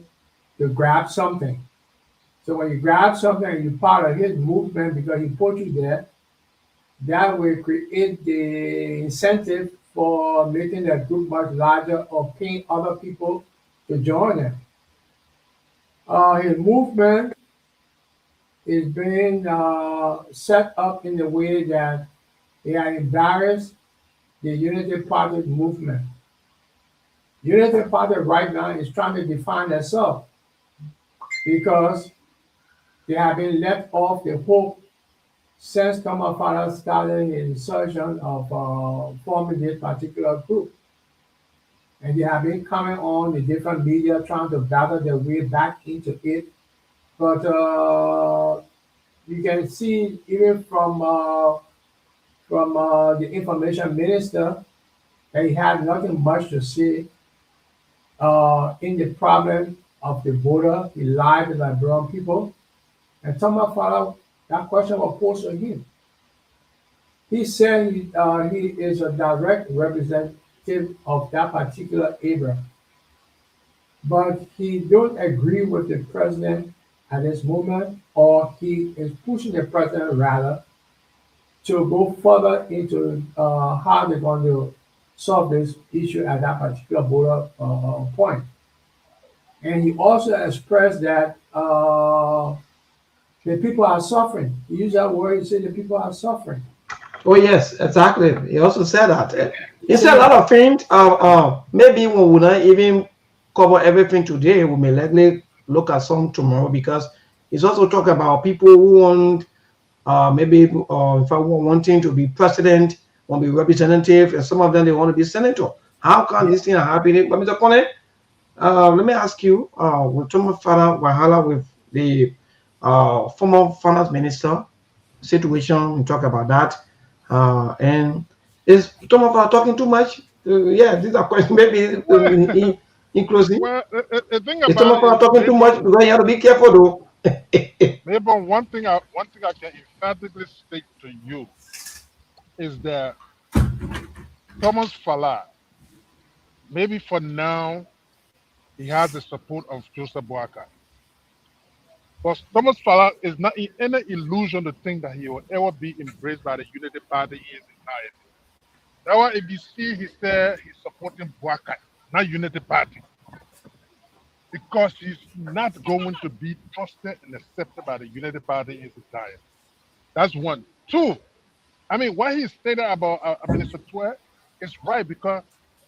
to grab something. So when you grab something and you're part of his movement because he put you there, that will create the incentive for making the group much larger or paying other people to join them. His movement is being set up in the way that they are embarrassed the Unity Party movement. Unity Party right now is trying to define themselves because they have been left off the hook since Thomas Father started his insurrection of forming this particular group. And they have been coming on the different media trying to battle their way back into it. But you can see even from the information minister that he had nothing much to say in the problem of the voter. He lied about brown people. And Thomas Father, that question was posed to him. He said he is a direct representative of that particular area, but he don't agree with the president at this moment, or he is pushing the president rather to go further into how they're going to solve this issue at that particular border point. And he also expressed that the people are suffering. He used that word, he said the people are suffering. Oh yes, exactly. He also said that. He said a lot of things. Maybe we will not even cover everything today. We may likely look at some tomorrow because he's also talking about people who want maybe if I want wanting to be president, want to be representative, and some of them they want to be senator. How can this thing happen? But Mr. Kone, let me ask you, with Thomas Father Wahala with the former finance minister situation, we talk about that. And is Thomas Father talking too much? Yeah, these are questions maybe in closing. Well, the thing Is Thomas Father about it talking too much? Because you have to be careful though. maybe one thing I can emphatically state to you is that Thomas Fala, maybe for now, he has the support of Joseph Boakai. But Thomas Fala is not in any illusion to think that he will ever be embraced by the Unity Party in its entirety. That's why if you see he said he's supporting Boakai, not Unity Party, because he's not going to be trusted and accepted by the Unity Party in its entirety. That's one. Two, I mean, what he stated about Minister Twe is right because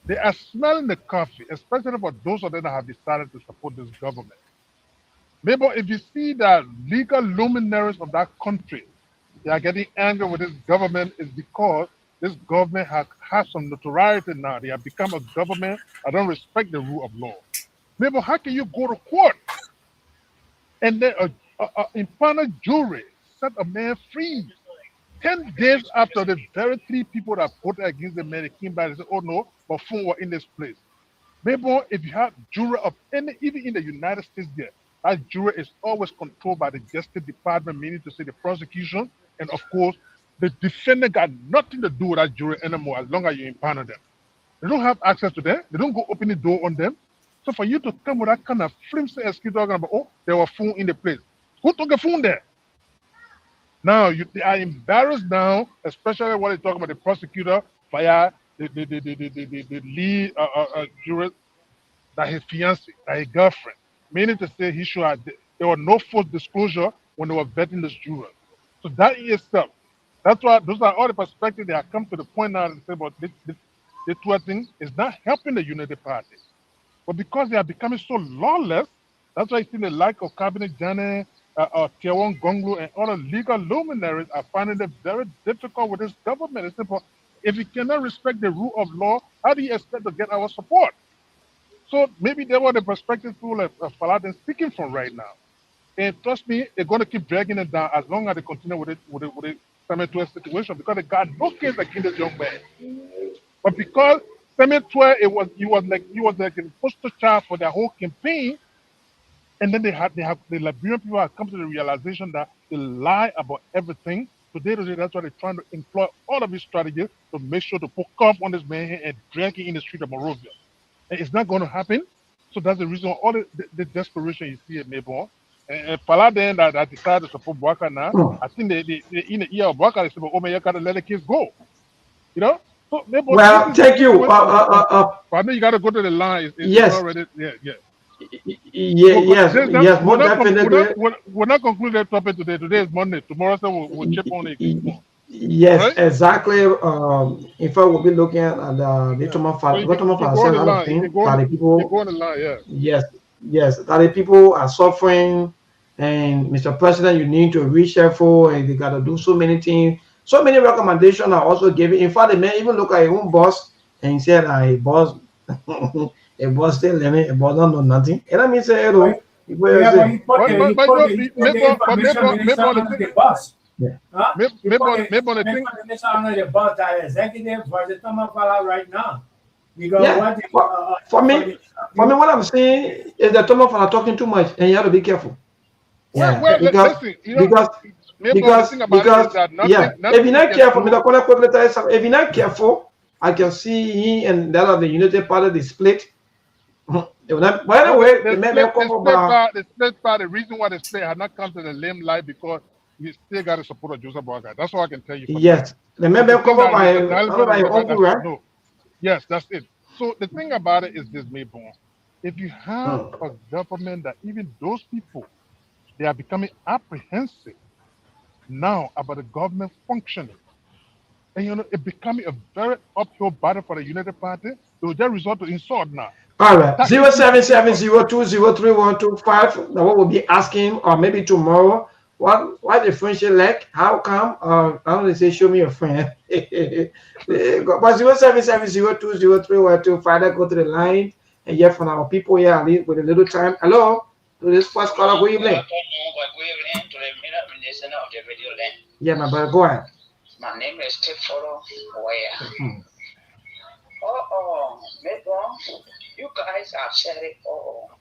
they are smelling the coffee, especially for those of them that have decided to support this government. Maybe if you see that legal luminaries of that country, they are getting angry with this government, is because this government has some notoriety now. They have become a government that don't respect the rule of law. Maybe how can you go to court and then impaneled jury set a man free 10 days after the very 3 people that voted against the man came back and said, oh no, but 4 were in this place. Maybe if you have jury of any, even in the United States there, that jury is always controlled by the Justice Department, meaning to say the prosecution, and of course, the defendant got nothing to do with that jury anymore as long as you impanel them. They don't have access to them. They don't go open the door on them. So for you to come with that kind of flimsy excuse talking about, oh, there were phone in the place. Who took a phone there? Now, they are embarrassed now, especially when they talk about the prosecutor via the lead juror, that his fiancée, that his girlfriend, meaning to say he should have, there was no false disclosure when they were vetting this juror. So that in itself, that's why those are all the perspectives that have come to the point now and say about this two thing is not helping the Unity Party. But because they are becoming so lawless, that's why you see the like of Cabinet Jane, Tiawon Gonglu, and other legal luminaries are finding it very difficult with this government. It's simple. If you cannot respect the rule of law, how do you expect to get our support? So maybe they were the perspective people of Faladin speaking from right now. And trust me, they're going to keep dragging it down as long as they continue with the Samuel situation because they got no case against this young man. But because Samuel he was like a poster child for their whole campaign, and then the Liberian people have come to the realization that they lie about everything. Today, that's why they're trying to employ all of these strategies to make sure to put cuff on this man and drag him in the street of Monrovia. And it's not going to happen. So that's the reason all the desperation you see at Mayborn. And Paladin that decided to support Boakai now, I think they in the ear of Boakai, they said, oh man, you got to let the kids go. You know? So, well, thank you. I know you got to go to the line. It's yes. already, yeah. Yes, more definitely. We're not conclude that topic today. Today is Monday. Tomorrow we'll chip on it again. Yes, Right? exactly. In fact, we'll be looking at the Thomas So you can go on said the a lot of line. things that the You can people, go on the line, yeah. yes, that the people are suffering. And Mr. President, you need to reach out for, and they got to do so many things. So many recommendations are also given. In fact, the man even look at his own boss and he said, "A boss, a boss still living, a boss don't know nothing." And I mean, say, hello. Yeah, but he put But the information minister maybe under the bus. Yeah. Huh? maybe He put on the the thing. minister under the bus, that executive for the Tomafala right now. Because Yeah. what For me, what I'm saying is that Thomas are talking too much, and you have to be careful. Yeah, Well, because listen, maybe the because thing about it is that yeah, nothing if you're not gets careful, through. if you're not careful, I can see he and that of the United Party they split. They will not, by the way, the man come about. The split part, the reason why the split had not come to the limelight because we still got to support Joseph Boakai. That's all I can tell you for Yes, the man the thing cover that by the development of Robert, uncle, right? no. Yes, that's it. So the thing about it is this, Mayborn. If you have a government that even those people, they are becoming apprehensive now about the government functioning. And it becoming a very uphill battle for the United Party. It will just resort to insult now. All right, 07702031225. Now what we'll be asking, or maybe tomorrow, why the friendship like? How come? I only say show me a friend. But 07702031225. Go to the line and hear from our people here at least with a little time. Hello, to this first caller. Good evening. Yeah, my brother, go ahead. My name is Tiforo Waya. You guys have said it all.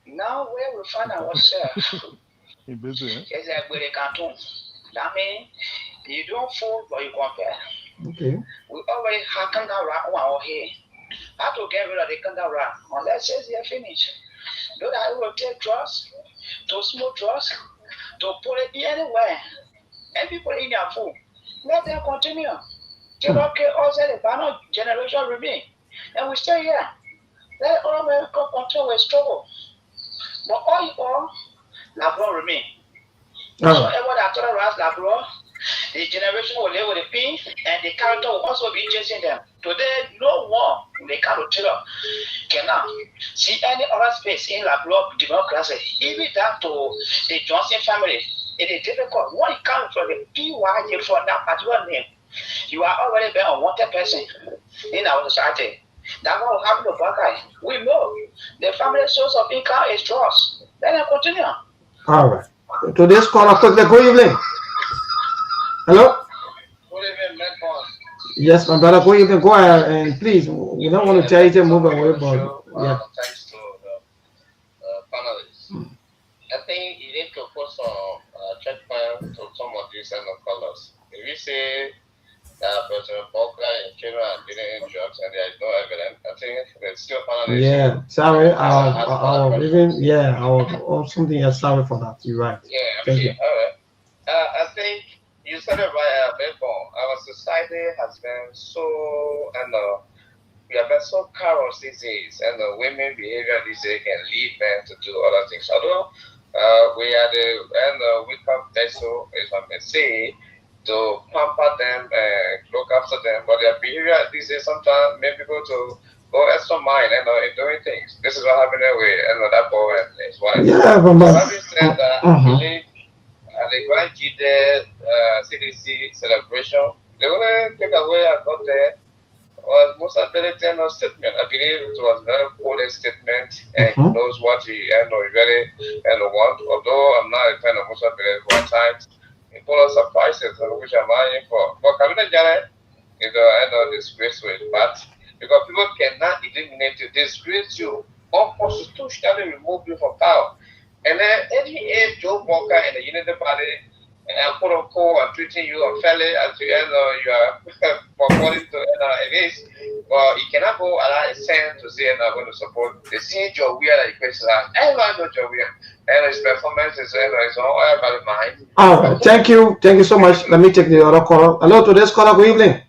Now where we find ourselves is that with a cartoon. That means you don't fool but you compare. Okay. We always have kangaroo one here. How to get rid of the kangaroo unless they're finished. Do that will take drugs, to smoke drugs, to put it anywhere. And people in their food. Let them continue. Till okay, also the banner generation remain. And we stay here. Let all America continue with struggle. But all Labrador remain. So everyone that tolerance Labrador, the generation will live with the pain and the character will also be chasing them. Today, no one they cannot cannot see any other space in Labrador democracy, even down to the Johnson family. It is difficult. When it comes from the PYJ from that particular name, you are already been a wanted person in our society. That's what will happen to Buckeye. We know the family source of income is trust. Let them continue. All right. Today's caller, quickly. Good evening. Hello. Good evening, Medborn. Yes, my brother. Good evening. Go ahead and please. We don't want to tell you to move away, but yeah. Thanks to the panelists. I think you need to put some checkpoint to some of these kind of colors. If you say that President Walker and Kira are dealing in drugs and there is no evidence, I think there's still panelists. Yeah, sorry. I'll something else. Sorry for that. You're right. Yeah, Thank you. All right. I think you said it right, Medborn. Our society has been so, we have been so callous these days, and the women behavior these days can lead men to do other things. Although we are we come so if I may say, to pamper them and look after them, but their behavior these days sometimes make people to go extra mile in doing things. This is what happened anyway, and that boy and his wife. Yeah, but so having said that, I believe at the Grand Gide CDC celebration, the only thing away I got there was most ability no statement. I believe it was a very bold statement and he knows what he really want. Although I'm not a fan of most ability one times, he pulled us surprises which I'm eyeing for. But Kamina Jale is disgrace with but because people cannot eliminate you, disgrace you, unconstitutionally remove you from power. And then any age Joe Walker and the Unity Party and quote unquote and treating you unfairly as you you are according to against, well, you cannot go allow a sense to say I'm going to support the same Joe Weir that you question. Everyone knows Joe Weir and his performance is his own everybody mind. All right, thank you so much. Let me take the other caller. Hello, today's caller. Good evening.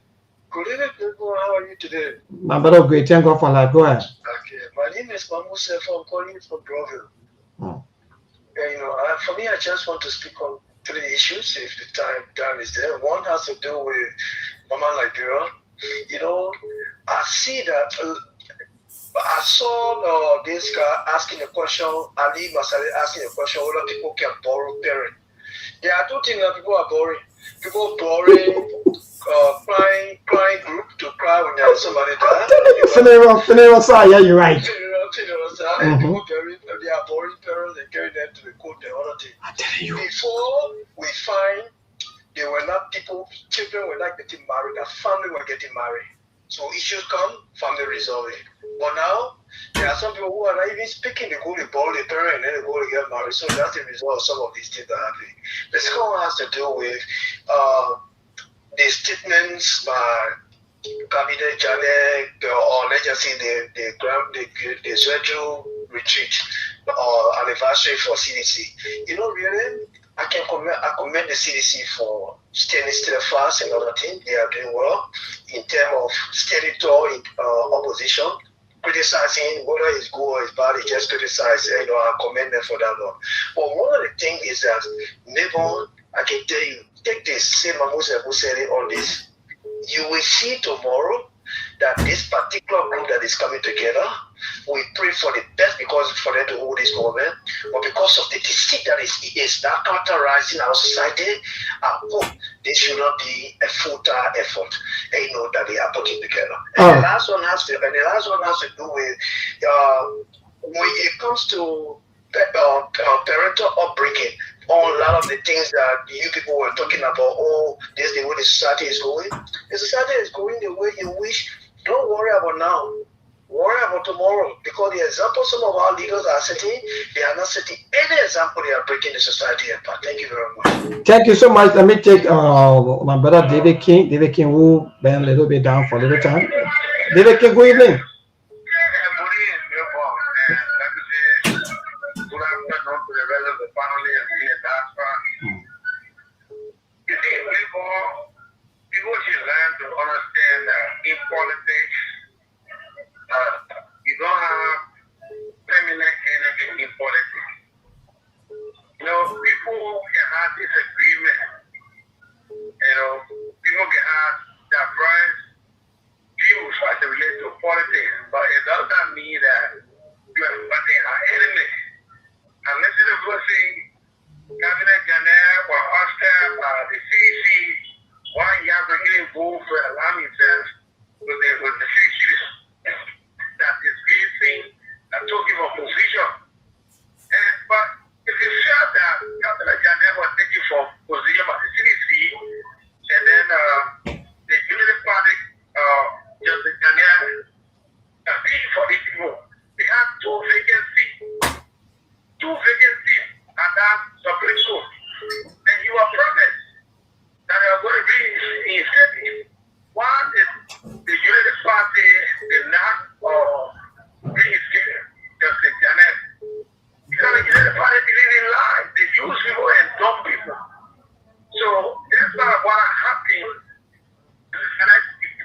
Good evening, people. How are you today? My brother, great. Thank God for life. Go ahead. Okay, my My name is Mamu Sefa. I'm calling from Broville. Mm. And, for me, I just want to speak on 3 issues if the time is there. One has to do with Mama Liberia. I see that. I saw this guy asking a question, Ali Masari asking a question whether people can borrow parent. There are 2 things that people are borrowing. People borrowing crying group to cry when there's somebody died. Funeral, sir, yeah, you're right. People they are borrowing parents and carrying them to the court and other things. I'm telling you. Before we find children were not getting married, that family were getting married. So issues come, family resolve it. But now, there are some people who are not even speaking, they go to borrow the parent and then they go to get married. So that's the result of some of these things that are happening. The second one has to do with the statements by Cabinet Janet, or let's just say the schedule retreat or anniversary for CDC. Really, I commend the CDC for staying steadfast and other things. They are doing well in terms of steady tall in opposition, criticizing whether it's good or it's bad. They just criticize. I commend them for that one. But one of the things is that maybe I can tell you, take this, say Mamusa said it on this. You will see tomorrow that this particular group that is coming together, we pray for the best because for them to hold this government, but because of the deceit that is now characterizing our society, I hope this should not be a full-time effort. That they are putting together. And the last one has to do with when it comes to parental upbringing. On a lot of the things that you people were talking about, this is the way the society is going. The society is going the way you wish. Don't worry about now. Worry about tomorrow. Because the example some of our leaders are setting, they are not setting any example. They are breaking the society apart. Thank you very much. Thank you so much. Let me take my brother David King. David King will bend a little bit down for a little time. David King, good evening. People should learn to understand that in politics, you don't have feminine energy in politics. People can have disagreement. People can have diverse views as it relates to politics, but it does not mean that you are fighting our enemy. And this is the thing, Cabinet Janelle or Oscar, the CDC, why you have to get involved for allowing themselves with the CDC that is facing a token of position. But if you felt that Cabinet Janelle was taking for position by the CDC, and then the Unity Party, Justice Janelle, for these people, they have 2 vacancies. 2 vacancies at that Supreme Court. And you are promised that you are going to be in safety. One is the Unity Party did not reinstate Justice Janet. Because the Unity Party didn't lie. They use people and dumb people. So that's not what happened.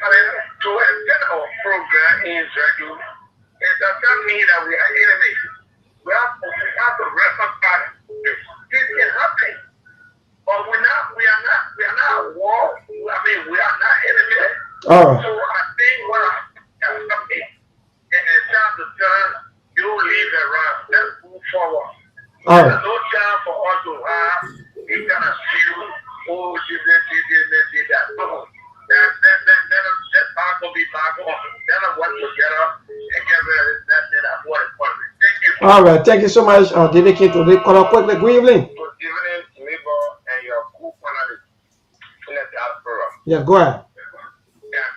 To a general program in Israel, it does not mean that we are enemies. We have to recognize this can happen. But we are not at war. We are not enemies. So I think what has happened, and it's time to turn, you leave around. Let's move forward. There's no time for us to have this kind of feel, did that. No. That's not going to be back on. Then I work together and get rid of that thing that was important. Thank you. All right, thank you so much. David King to call up quickly. Good evening. Good evening, Labor and your co-panelists in the diaspora. Yeah, go ahead.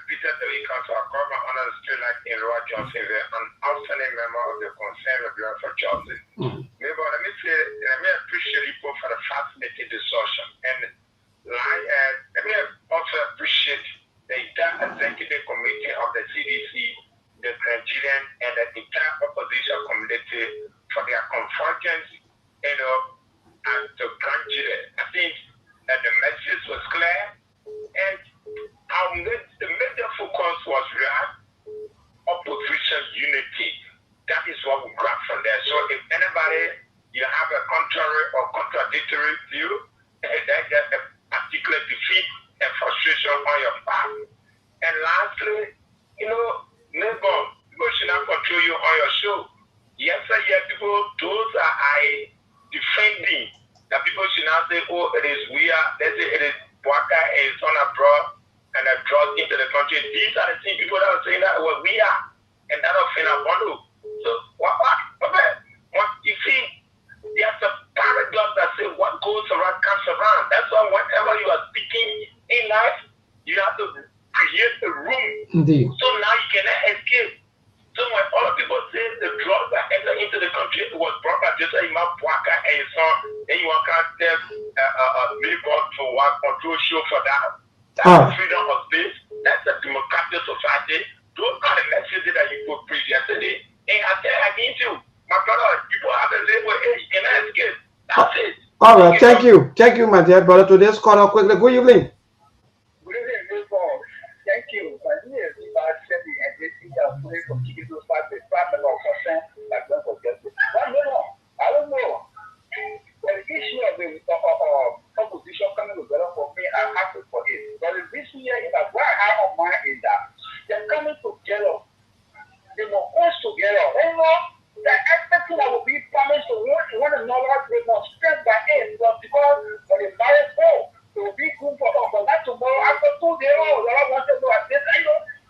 Peter Delika, to our government honor the street like in Roy Johnson, an outstanding member of the Concern of Bureau for Justice. Labor, let me appreciate you both for the fascinating discussion. And let me also appreciate the entire executive committee of the CDC, the Nigerian, and the entire opposition community for their confidence, and to grant it. I think that the message was clear, and the major focus was opposition unity. That okay, these are the things people that are saying that what we are, and that of in our bundle. So what? You see, there's a paradox that says what goes around comes around. That's why whenever you are speaking in life, you have to create a room. Indeed. So now you cannot escape. So when other people say the drugs that enter into the country was brought by just a Imam Bwaka and his son, and you want to tell billboard for one control show for that. That's freedom of speech. That's a democratic society. Those are the messages that you put preach yesterday. And I tell against you, my brother, people have a label, hey, you cannot escape. That's it. All right, thank you. Thank you, my dear brother. Today's caller quickly. Good evening. Good evening, Billboard. Thank you. My name is Ibar Sebi, and this is a play from Chicken to Five, the Department of Consent, like that for justice. I don't know. The issue of the opposition coming together for me, I'm happy for it. But the issue here is that what I have on mind is that they're coming together. They will force together. You know, that everything that will be promised to one another, they must stand by it. But because when the marriage falls, it will be good for us. But not tomorrow, after 2 days, the Lord wants to do at this,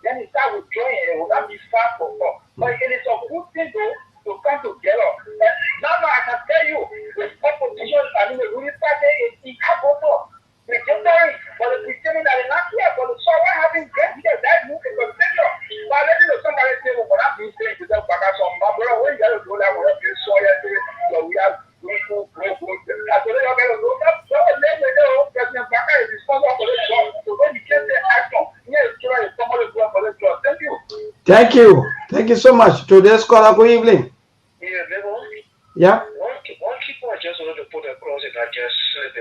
then he start withdrawing and it will not be far from us. But it is a good thing to come together. Now I can tell you, the opposition, the ruling party is in Kaboto. Pretending, but the pretending that they're not here, but the soul having great here, that move is continue. But let me know somebody say, well, I'm being saying to them, but that's on my brother, when you got to do that, we're going to soil yesterday, so we have I told you, I'm going to do that, so let me know, President Baka is responsible for this job, so when you can't say action, yes, somebody is going for this job. Thank you. Thank you. Thank you so much. Today's caller, good evening. Yeah, Yeah. One key point I just wanted to put across, and I just said,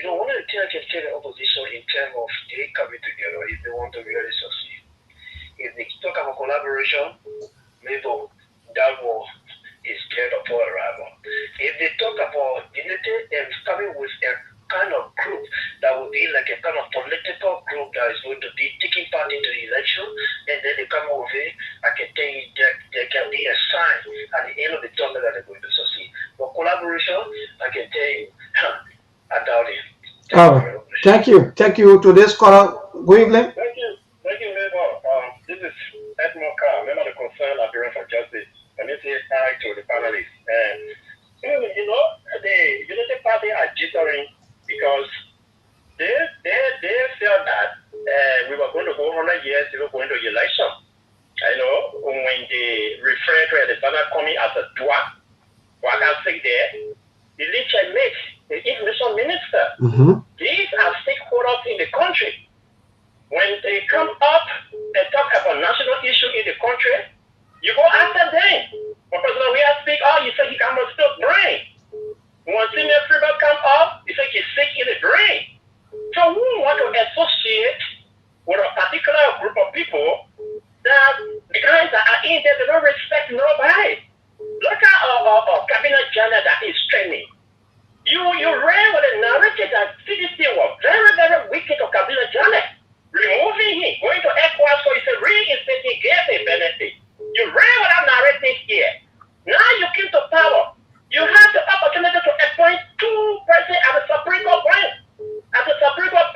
one of the things I can tell the opposition in terms of they coming together if they want to really succeed. If they talk about collaboration, maybe that war is dead upon arrival. If they talk about unity and coming with a kind of group that will be like a kind of political group that is going to be taking part into the election, and then they come over here, I can tell you that there can be a sign at the end of the tunnel that they're going to succeed. But collaboration, I can tell you, I doubt it. Thank you. Thank you. Today's caller, good evening. Thank you, neighbor. This is Edmond Carr, member of the Concerned Liberian for Justice. Let me say hi to the panelists. And the Unity Party are jittering because they felt that we were going to go 100 years, we were going to election. I know when they refer to the banner coming as a dua, what I say there, the leader makes the information minister. These are stakeholders in the country. When they come up and talk about national issue in the country, you go after them. When President Weah speak, you say he can still brain. When Senior Freeman come up, he say he's sick in the brain. So we want to associate with a particular group of people that the guys that are in there, they don't respect nobody. Look at our cabinet general that is training. You ran with a narrative that CDC was very, very wicked to cabinet general. Removing him, going to ECOWAS, so it's a reinstating, gave a benefit. You ran with that narrative here. Now you came to power. You have the opportunity to appoint 2 persons at the Supreme Court bench. At the Supreme Court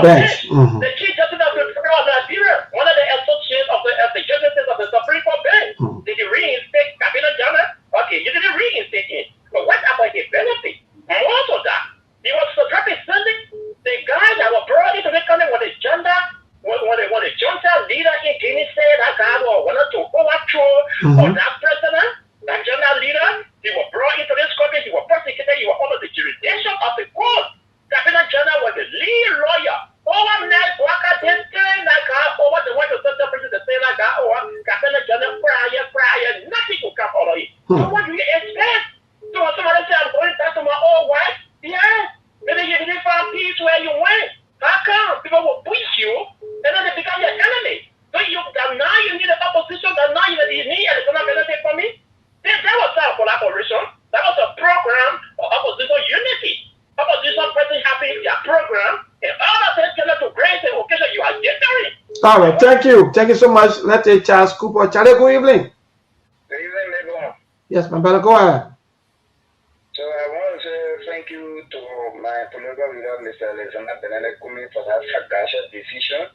bench. The Chief Justice of the Federal of Nigeria, one of the associates of the justices of the Supreme Court bench. Did you reinstate cabinet general? Okay, you didn't reinstate him. But what about his benefit? Most of that, he was representing the guy that was brought into the country with a gender, when the junta leader in Guinea said that guy wanted to overthrow or that president, that general leader, he was brought into this country, he was prosecuted, he was under the jurisdiction of the court. Cabinet general was the lead lawyer. Overnight, Waka didn't say that guy, over the way to send the president to say that guy, cabinet general, prior, nothing could come out of it. So what do you expect? So when somebody say, I'm going back to my old wife, yeah, maybe you didn't find peace where you went. How come? People will push you, and then they become your enemy. So now you need the opposition, that now you need a benefit for me. That was not a collaboration. That was a program of opposition unity. Opposition person having their program, and all of them came to grace the occasion you are getting. All right, thank you. Thank you so much. Let's take Charles Cooper. Charlie, good evening. Good evening, everyone. Yes, my brother, go ahead. So I want to say thank you to my political leader, Mr. Alexander Benelekumi, for that sagacious decision.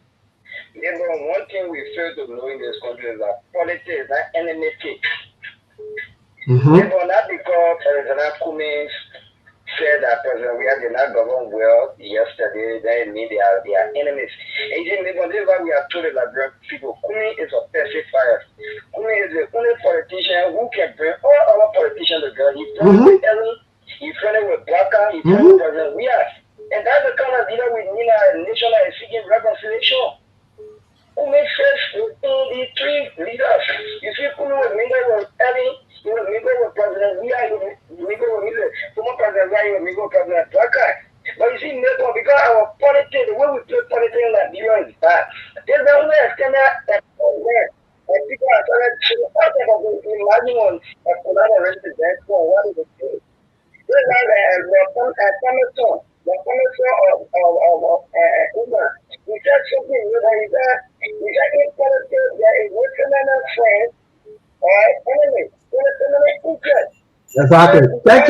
Yeah, but one thing we fail to know in this country is that politics is not enmity. Yeah, but not because President Cummings said that President we did not govern well yesterday, then mean they are enemies. And you know, this is why we are told that people, Cummings is a pacifier. Cummings is the only politician who can bring all other politicians together. He's friendly with Ellen, he's friendly with Blacker, he's friendly with President Weir. And that's the kind of leader we need a nation that is seeking reconciliation. Cummings first within the three leaders. You see, Cummings was mingle with Ellen, he was mingle with President Weir, he was mingle with former President Weir, he was mingle with President Blacker. But you see, because our politics, the way we play politics in Nigeria is bad. There's no way extend that where and people are trying to imagine on a collaboration for what is the case. This is like the commission of Uber. He said something new that he said in politics there is national friends or enemy, national interest. Exactly. Thank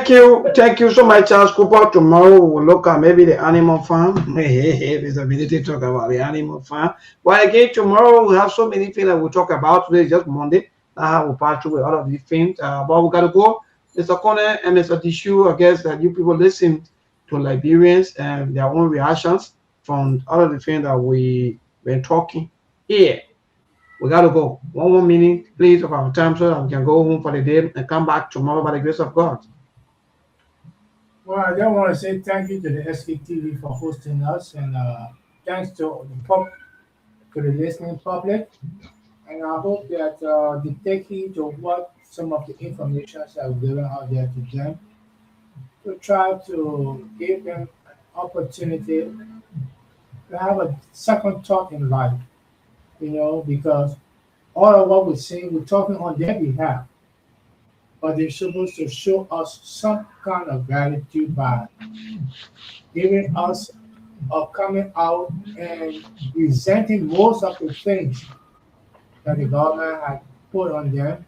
you. Thank you so much, Charles Cooper. Tomorrow we'll look at maybe the animal farm. There's ability to talk about the animal farm. But again, tomorrow we have so many things that we'll talk about. Today is just Monday. We'll pass through with all of these things. But we gotta go. Mr. Connor and Mr. Tissue, I guess that you people listen to Liberians and their own reactions from all of the things that we've been talking here. We gotta go. One more minute, please, of our time so that we can go home for the day and come back tomorrow by the grace of God. Well, I just want to say thank you to the SKTV for hosting us, and thanks to the listening public. And I hope that they take heed to what some of the information that we're giving out there to them, to try to give them an opportunity to have a second thought in life, because all of what we're saying, we're talking on their behalf, but they're supposed to show us some kind of gratitude by giving us or coming out and presenting most of the things that the government had put on them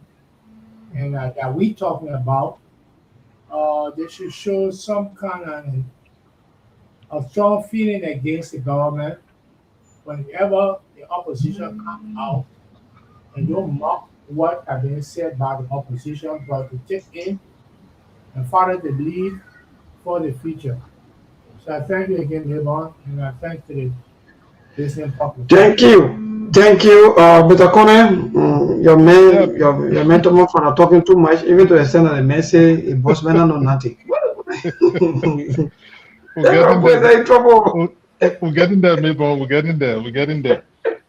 and that we talking about. They should show some kind of strong feeling against the government whenever the opposition come out, and don't mock what have been said by the opposition, but to take in and follow the lead for the future. So I thank you again, Levon, and I thank the listening public. Thank you, Mr. Conan. Your mentor for not talking too much, even to the extent that the message it was men know nothing. We're getting there, Mabel. We're getting there.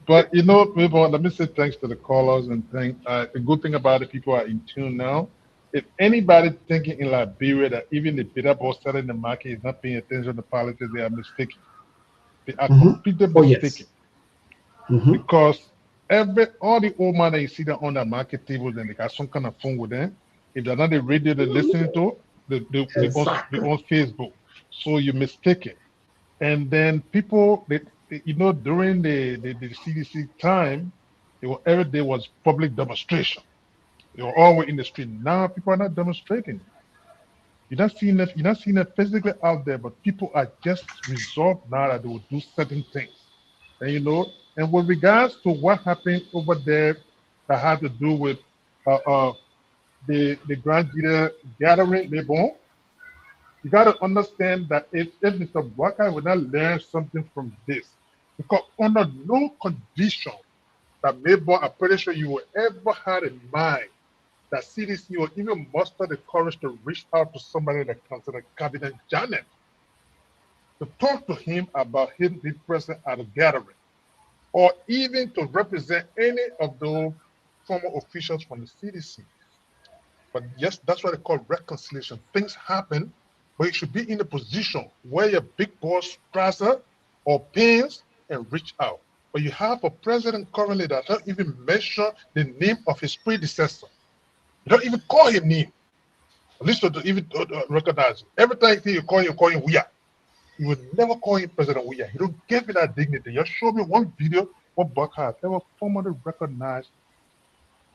But Mabel, let me say thanks to the callers and the good thing about it, people are in tune now. If anybody thinking in Liberia that even the bidder boss selling the market is not paying attention to politics, they are mistaken. They are completely mistaken. Because all the old man that you see that on the market tables and they got some kind of phone with them, if they're not the radio they're listening to, they on Facebook. So you're mistaken. And then people, during the CDC time, every day was public demonstration. They were always in the street. Now people are not demonstrating. You're not seeing it physically out there, but people are just resolved now that they will do certain things. And with regards to what happened over there that had to do with the Grand Leader gathering, you got to understand that if Mr. Walker would not learn something from this, because under no condition that Mabel, I'm pretty sure you will ever had in mind that CDC will even muster the courage to reach out to somebody that considered Cabinet Janet to talk to him about him being present at a gathering, or even to represent any of those former officials from the CDC. But yes, that's what they call reconciliation. Things happen, but you should be in a position where your big boss Strasser or Paynes and reach out. But you have a president currently that doesn't even mention the name of his predecessor. You don't even call him name. At least to even recognize him. Every time you call him Weir. You would never call him President Weir. He don't give me that dignity. Just show me one video what Buck has ever formally recognized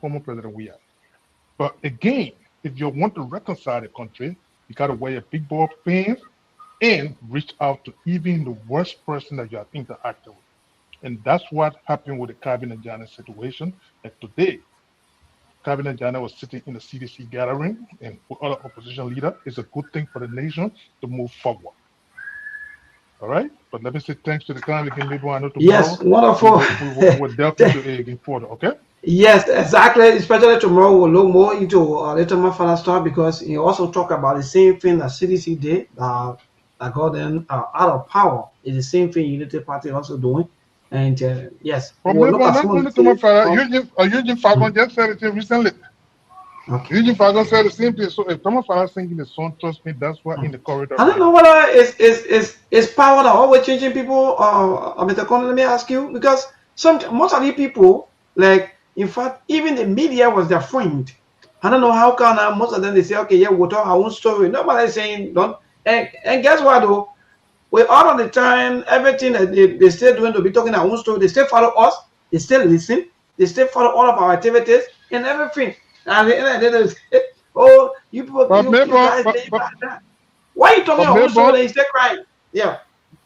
former President Weir. But again, if you want to reconcile the country, you got to wear your big ball pants and reach out to even the worst person that you have interacted with. And that's what happened with the Kevin and Janet situation. Like today, Kevin and Janet was sitting in the CDC gathering and with other opposition leader. It's a good thing for the nation to move forward. All right, but let me say thanks to the time again. Maybe I know tomorrow. Yes, wonderful. We'll delve into it again further. Okay. Yes, exactly. Especially tomorrow, we'll look more into little more further stuff because you also talk about the same thing that CDC did that got them out of power. It's the same thing Unity Party also doing. And yes, But we'll maybe look at not some of only the to my things. father. Eugene Fagon just said it recently. Okay. Eugene Fagon said the same thing. So if Thomas Father singing the song, trust me, that's what in the corridor. I don't know whether it's power that always changing people. Mr. Conner, let me ask you because most of the people, like in fact, even the media was their friend. I don't know how come most of them they say, okay, yeah, we'll tell our own story. Nobody saying don't. And guess what though? We all of the time, everything that they still doing to be talking our own story. They still follow us. They still listen. They still follow all of our activities and everything. And the end of the day, they say, oh, you people, you guys, that. Why are you talking your own story and you still crying? Yeah.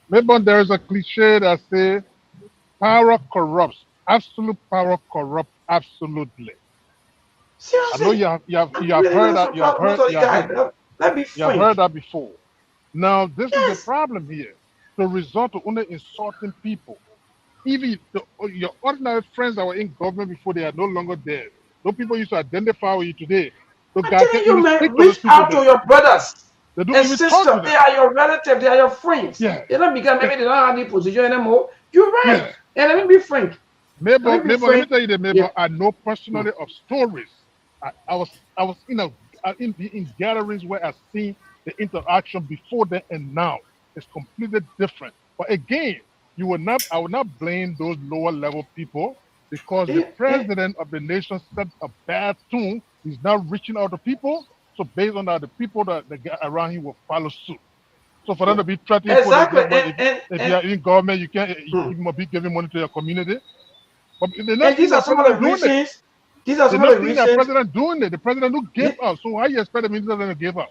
Maybe there is a cliche that says power corrupts. Absolute power corrupts absolutely. Seriously? I know you have heard that. You have heard that before. Now this is the problem here. The result of only insulting people. Even your ordinary friends that were in government before, they are no longer there. Those people used to identify with you today. I'm telling you, man, reach out to your brothers and sisters. They are your relatives. They are your friends. Yeah. They don't become, maybe they don't have any position anymore. You're right. Yeah. And let me be frank. Maybe let me tell you that maybe I know personally of stories. I was in gatherings where I seen the interaction before then and now. It's completely different. But again, I will not blame those lower level people because the president of the nation set a bad tune. He's now reaching out to people. So based on that, the people that get around him will follow suit. So for them to be threatening, if you are in government, you must be giving money to your community. But these are some of the reasons. These are some of the reasons. The president doing it. The president who gave out. So how you expect the minister to give out?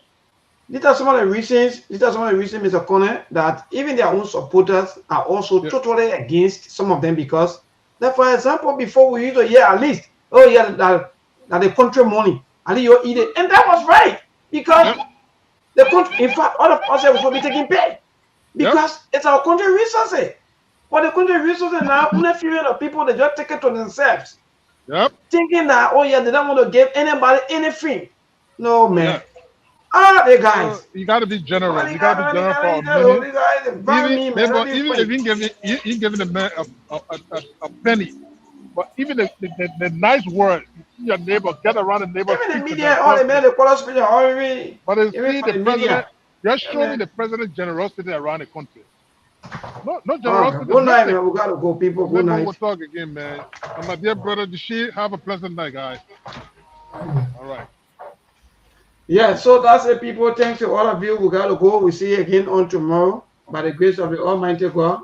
These are some of the reasons, Mr. Conner, that even their own supporters are also totally against some of them because, like for example, before we used to hear at least, oh yeah, that the country money, at least you eat it, and that was right because the country, in fact, all of us will be taking pay because it's our country resources. But the country resources now, only few of people they just take it to themselves, thinking that oh yeah, they don't want to give anybody anything. No man. The guys. You got to be generous. You got to be generous for a minute. Even if you giving the man a penny, but even the nice word, your neighbor, get around the neighbor. Even the media, all the men, the color speech are already. But see the president, just show me the president's generosity around the country. No generosity. Good night, man. We got to go, people. Good night. We'll talk again, man. And my dear brother, Dishi, have a pleasant night, guys. All right. Yeah, so that's it, people. Thanks to all of you. We gotta go. We see you again on tomorrow by the grace of the Almighty God.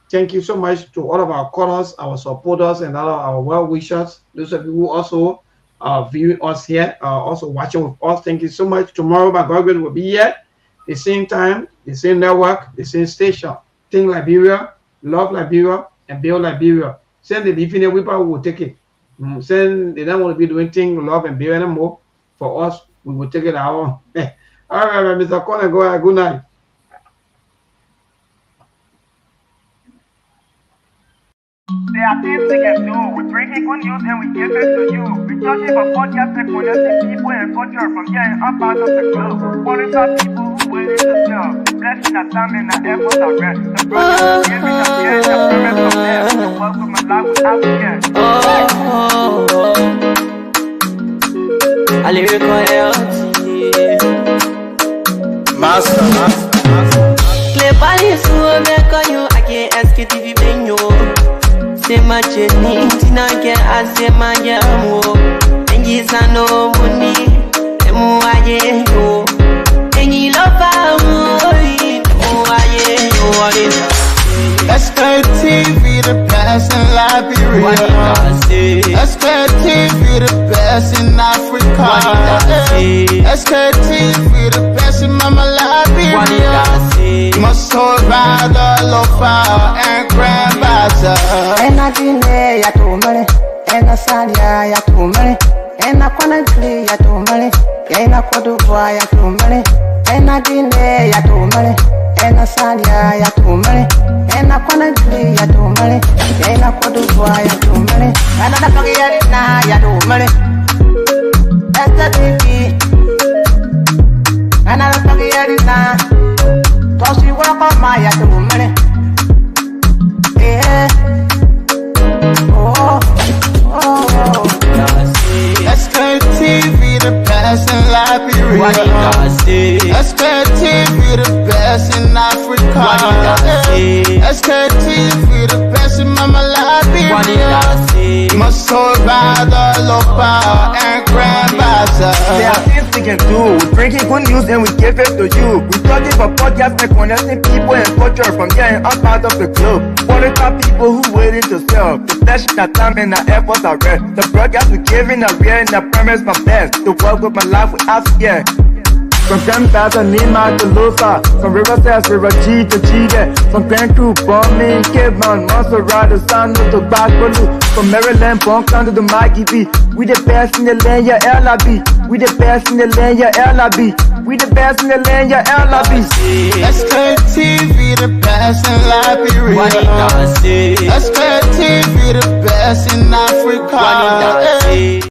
Thank you so much to all of our callers, our supporters, and all of our well wishers. Those of you who also viewing us here, also watching with us. Thank you so much. Tomorrow, by God's grace, will be here, the same time, the same network, the same station. Think Liberia, love Liberia, and build Liberia. Send the evening, we probably will take it. Saying they don't want to be doing things love and beer anymore. For us, we will take it our own. All right, Mr. Conner, go ahead. Good night. There are things we can do. We bring in good news and we give it to you. We touch it for podcast and connecting people and culture from here and up out of the globe. Qualified people who willing to serve. Blessing that time and the effort of rest. The project is giving us here the promise of death. The welcome of life without fear. A lyrical Master. Play Paris, who make on you. I can't ask it if you bring you. Say my journey, Tina can ask my jamo. And you say no money, and I go. And you love Sktv, the best in Liberia. Sktv, the best in Africa. Sktv, the best best in Mama Liberia. Muscle Rider, Lofa, and Grandmaster. And I delay ya to money, and I salia ya to money, and I wanna play ya to money, and I could do ya to money, and I delay ya to money, and I salia ya to money, and I wanna play ya to money, and I could do ya to money, and I forget it now ya to money. That's the baby, and I forget it now. Cause you walk on my ya to money. Yeah. Sktv, the best in Liberia. Sktv, the best in Africa. Sktv, the best in Mama Liberia. Muscle Rider, Lopa, and Grandmaster. There are things we can do. We bring in good news and we give it to you. We talking for podcasts and connecting people and culture from here and out part of the globe. For the top people who waiting to sell. The flesh, the time, and the efforts are rare. The broadcast we giving are real and I promise my best. To work with my life without fear. From Grandfather Nima to Lufa, from Riverside, River G to Chile, from Grand Crew, Bombing, Cape Mount, Monster Rider, San to Backbaloo, from Maryland, Bonk to the Mikey B. We the best in the land, yeah, LIB. We the best in the land, yeah, LIB. We the best in the land, yeah, LIB. Sktv, the best in Liberia. Sktv, the best in Africa.